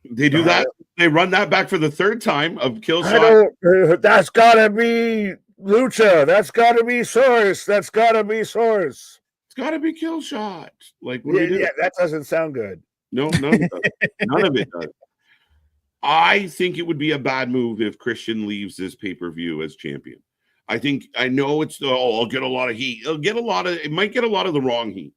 They do that. They run that back for the third time of Killshot. That's gotta be Lucha. That's gotta be Source. That's gotta be Source. It's gotta be Killshot. Like, that doesn't sound good. No, none of it does. None of it does. I think it would be a bad move if Christian leaves this pay-per-view as champion. I know it's I'll get a lot of heat. It might get a lot of the wrong heat.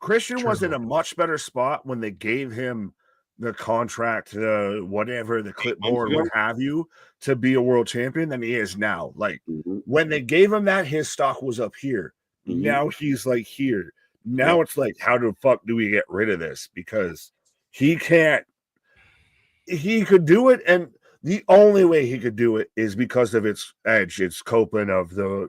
Christian was in a much better spot when they gave him the contract, whatever, the clipboard, what have you, to be a world champion than he is now. Like when they gave him that, his stock was up here. Now he's like here. Now it's like, how the fuck do we get rid of this? Because he could do it, and the only way he could do it is because of its Edge, its Copeland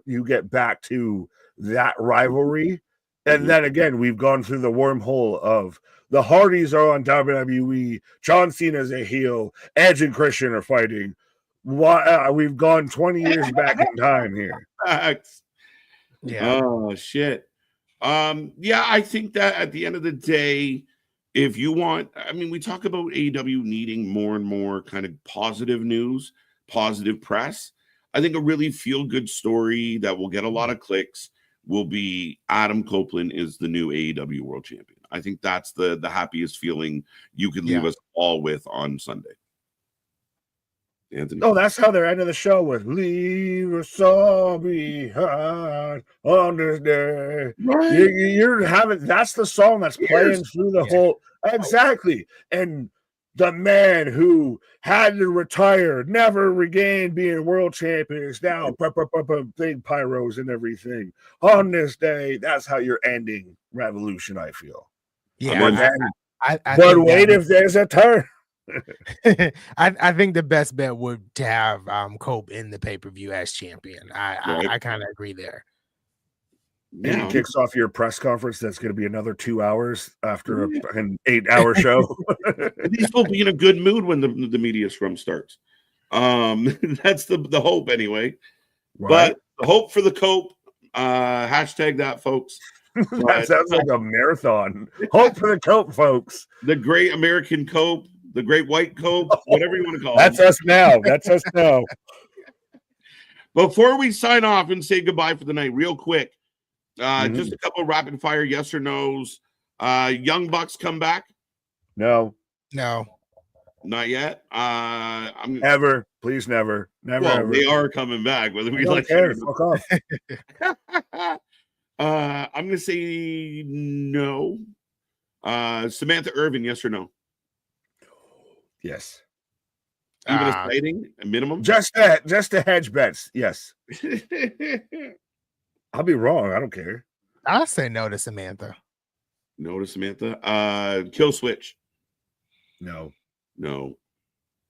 you get back to that rivalry. And then again, we've gone through the wormhole of the Hardys are on WWE, John Cena's a heel, Edge and Christian are fighting. We've gone 20 years back in time here. Yeah. Oh shit. I think that at the end of the day, if you want, we talk about AEW needing more and more kind of positive news, positive press. I think a really feel-good story that will get a lot of clicks will be Adam Copeland is the new AEW World Champion. I think that's the happiest feeling you could leave us all with on Sunday. Anthony? Oh, that's how they're ending the show with "Leave us all behind on this day." Right. You're having that's the song that's playing through the whole exactly. And the man who had to retire, never regained being world champion, is now big pyros and everything on this day. That's how you're ending Revolution, I feel. Yeah. But wait, if there's a turn. I think the best bet would to have Cope in the pay-per-view as champion. I kind of agree there. And he kicks off your press conference. That's going to be another 2 hours after an 8-hour show. He's will be in a good mood when the media scrum starts. That's the hope anyway. Right. But the hope for the Cope. Hashtag that, folks. That sounds like a marathon. Hope for the cope, folks. The great American cope, the great white cope, whatever you want to call That's it. us now. That's us now. Before we sign off and say goodbye for the night, real quick, just a couple of rapid fire yes or no's. Young Bucks come back? No. Not yet. Never. Please never. Never. Well, ever. they are coming back, whether we don't like care. it or Fuck off. not. I'm gonna say no. Samantha Irvin, yes or no? Yes. Even a sighting, a minimum. Just to hedge bets. Yes. I'll be wrong. I don't care. I'll say no to Samantha. No to Samantha. Kill switch. No. No,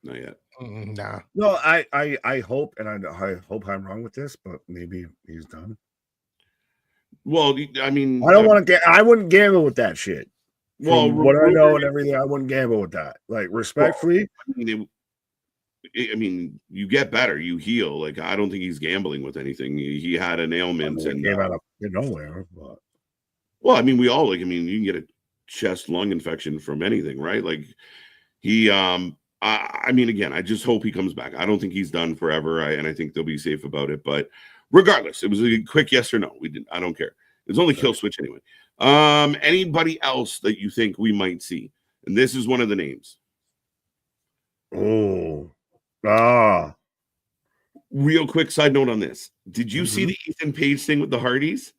not yet. Nah. No, I hope, and I hope I'm wrong with this, but maybe he's done. Well, I mean, I don't want to get. I wouldn't gamble with that shit. Well, From what I know and everything, I wouldn't gamble with that. Like, respectfully. Well, I mean, you get better, you heal. Like, I don't think he's gambling with anything. He had an ailment and came out of nowhere. But. Well, I mean, we all like. I mean, you can get a chest lung infection from anything, right? Like, he. I mean, again, I just hope he comes back. I don't think he's done forever, and I think they'll be safe about it. But regardless, it was a quick yes or no. We didn't. I don't care. It's only kill switch anyway. Anybody else that you think we might see? And this is one of the names. Real quick side note on this. Did you see the Ethan Page thing with the Hardys?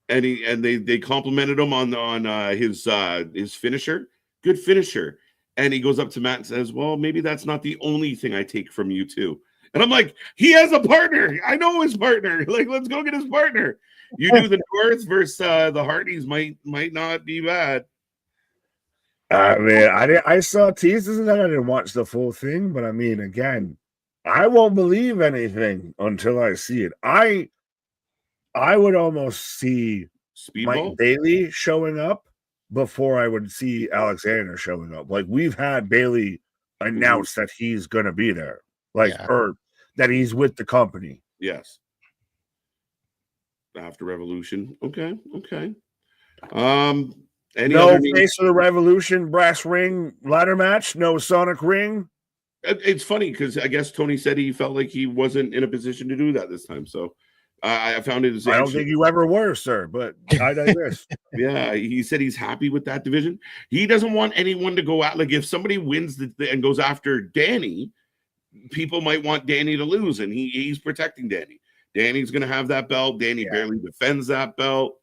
And they complimented him on his finisher. Good finisher. And he goes up to Matt and says, well, maybe that's not the only thing I take from you too. And I'm like, he has a partner. I know his partner. Like, let's go get his partner. You do the North versus the Hardys might not be bad. I mean, I saw teasers and I didn't watch the full thing, but I mean, again, I won't believe anything until I see it. I would almost see Speedball? Mike Bailey showing up before I would see Alexander showing up. Like, we've had Bailey announce that he's gonna be there, or that he's with the company. Yes. After Revolution. Okay. No Face of the Revolution brass ring ladder match. No Sonic ring. It's funny because I guess Tony said he felt like he wasn't in a position to do that this time. So I found it. I don't think you ever were, sir, but I digress. Yeah, he said he's happy with that division. He doesn't want anyone to go out. Like, if somebody wins and goes after Danny, people might want Danny to lose, and he's protecting Danny. Danny's going to have that belt. Danny barely defends that belt.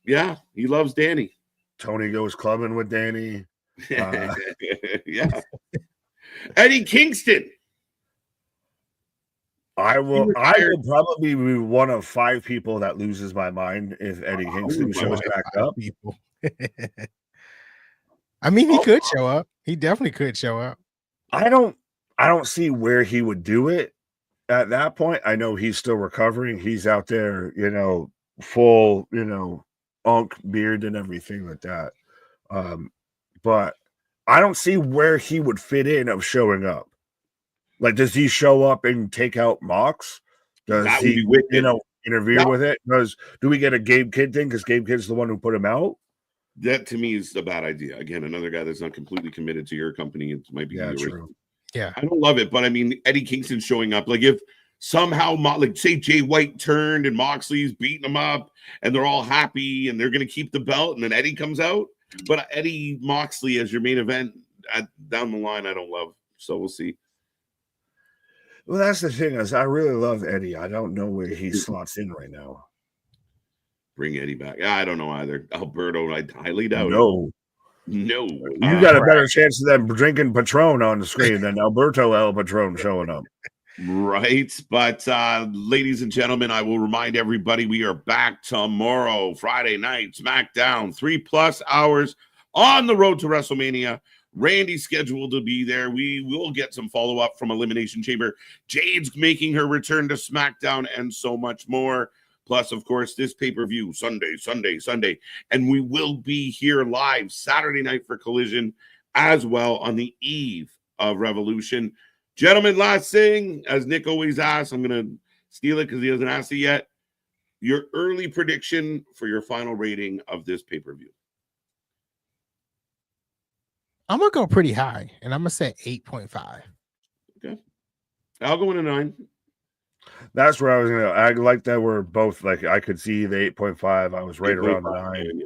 Yeah, he loves Danny. Tony goes clubbing with Danny. Yeah. Eddie Kingston. I will probably be one of 5 people that loses my mind if Eddie Kingston shows back up. I mean, he could show up. He definitely could show up. I don't see where he would do it at that point. I know he's still recovering. He's out there, full, unk beard and everything like that. But I don't see where he would fit in of showing up. Like, does he show up and take out Mox? Does he, interfere with it? Do we get a Gabe Kidd thing? Because Gabe Kidd's the one who put him out. That to me is a bad idea. Again, another guy that's not completely committed to your company. It might be true. Yeah, I don't love it, but I mean, Eddie Kingston showing up. Like, if somehow, like, say Jay White turned and Moxley's beating him up, and they're all happy and they're going to keep the belt, and then Eddie comes out, but Eddie Moxley as your main event down the line, I don't love. So we'll see. Well, that's the thing, is I really love Eddie. I don't know where he slots in right now. Bring Eddie back. I don't know either. Alberto, I highly doubt No. You got a better chance of them drinking Patron on the screen than Alberto El Patron showing up. Right. But ladies and gentlemen, I will remind everybody we are back tomorrow, Friday night, SmackDown, 3+ hours on the road to WrestleMania. Randy's scheduled to be there. We will get some follow-up from Elimination Chamber. Jade's making her return to SmackDown and so much more. Plus, of course, this pay-per-view Sunday. And we will be here live Saturday night for Collision as well on the eve of Revolution. Gentlemen, last thing, as Nick always asks, I'm going to steal it because he hasn't asked it yet. your early prediction for your final rating of this pay-per-view. I'm gonna go pretty high, and I'm gonna say 8.5. Okay, I'll go in a 9. That's where I was gonna. I like that we're both like. I could see the 8.5. I was right around the 9. Yeah.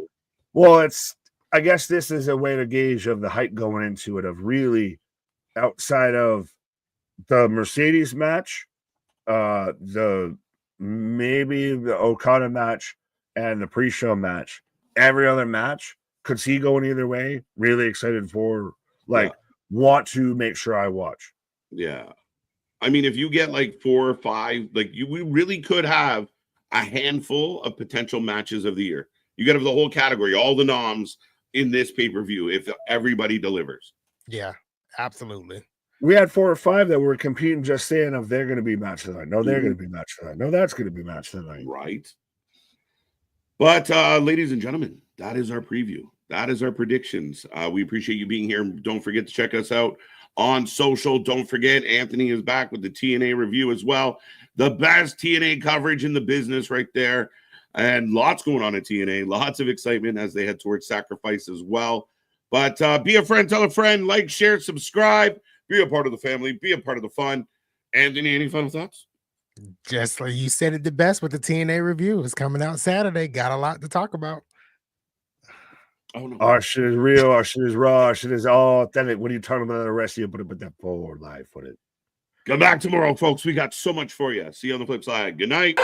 Well, it's. I guess this is a way to gauge of the hype going into it. Of really, outside of the Mercedes match, the maybe the Okada match and the pre-show match, every other match could see going either way. Really excited for, want to make sure I watch. Yeah. I mean, if you get like 4 or 5, we really could have a handful of potential matches of the year. You got to have the whole category, all the noms in this pay-per-view if everybody delivers. Yeah, absolutely. We had 4 or 5 that were competing, just saying if they're going to be match tonight. No, they're going to be match tonight. No, that's going to be match tonight. Right. But ladies and gentlemen, that is our preview. That is our predictions. We appreciate you being here. Don't forget to check us out on social. Don't forget, Anthony is back with the TNA review as well. The best TNA coverage in the business right there. And lots going on at TNA. Lots of excitement as they head towards Sacrifice as well. But be a friend, tell a friend, like, share, subscribe. Be a part of the family. Be a part of the fun. Anthony, any final thoughts? Just like you said it the best with the TNA review. It's coming out Saturday. Got a lot to talk about. Oh, no. Our shit is real. Our shit is raw. Our shit is all authentic. What are you talking about the rest of you? Put that forward live footage. Come back tomorrow, folks. We got so much for you. See you on the flip side. Good night.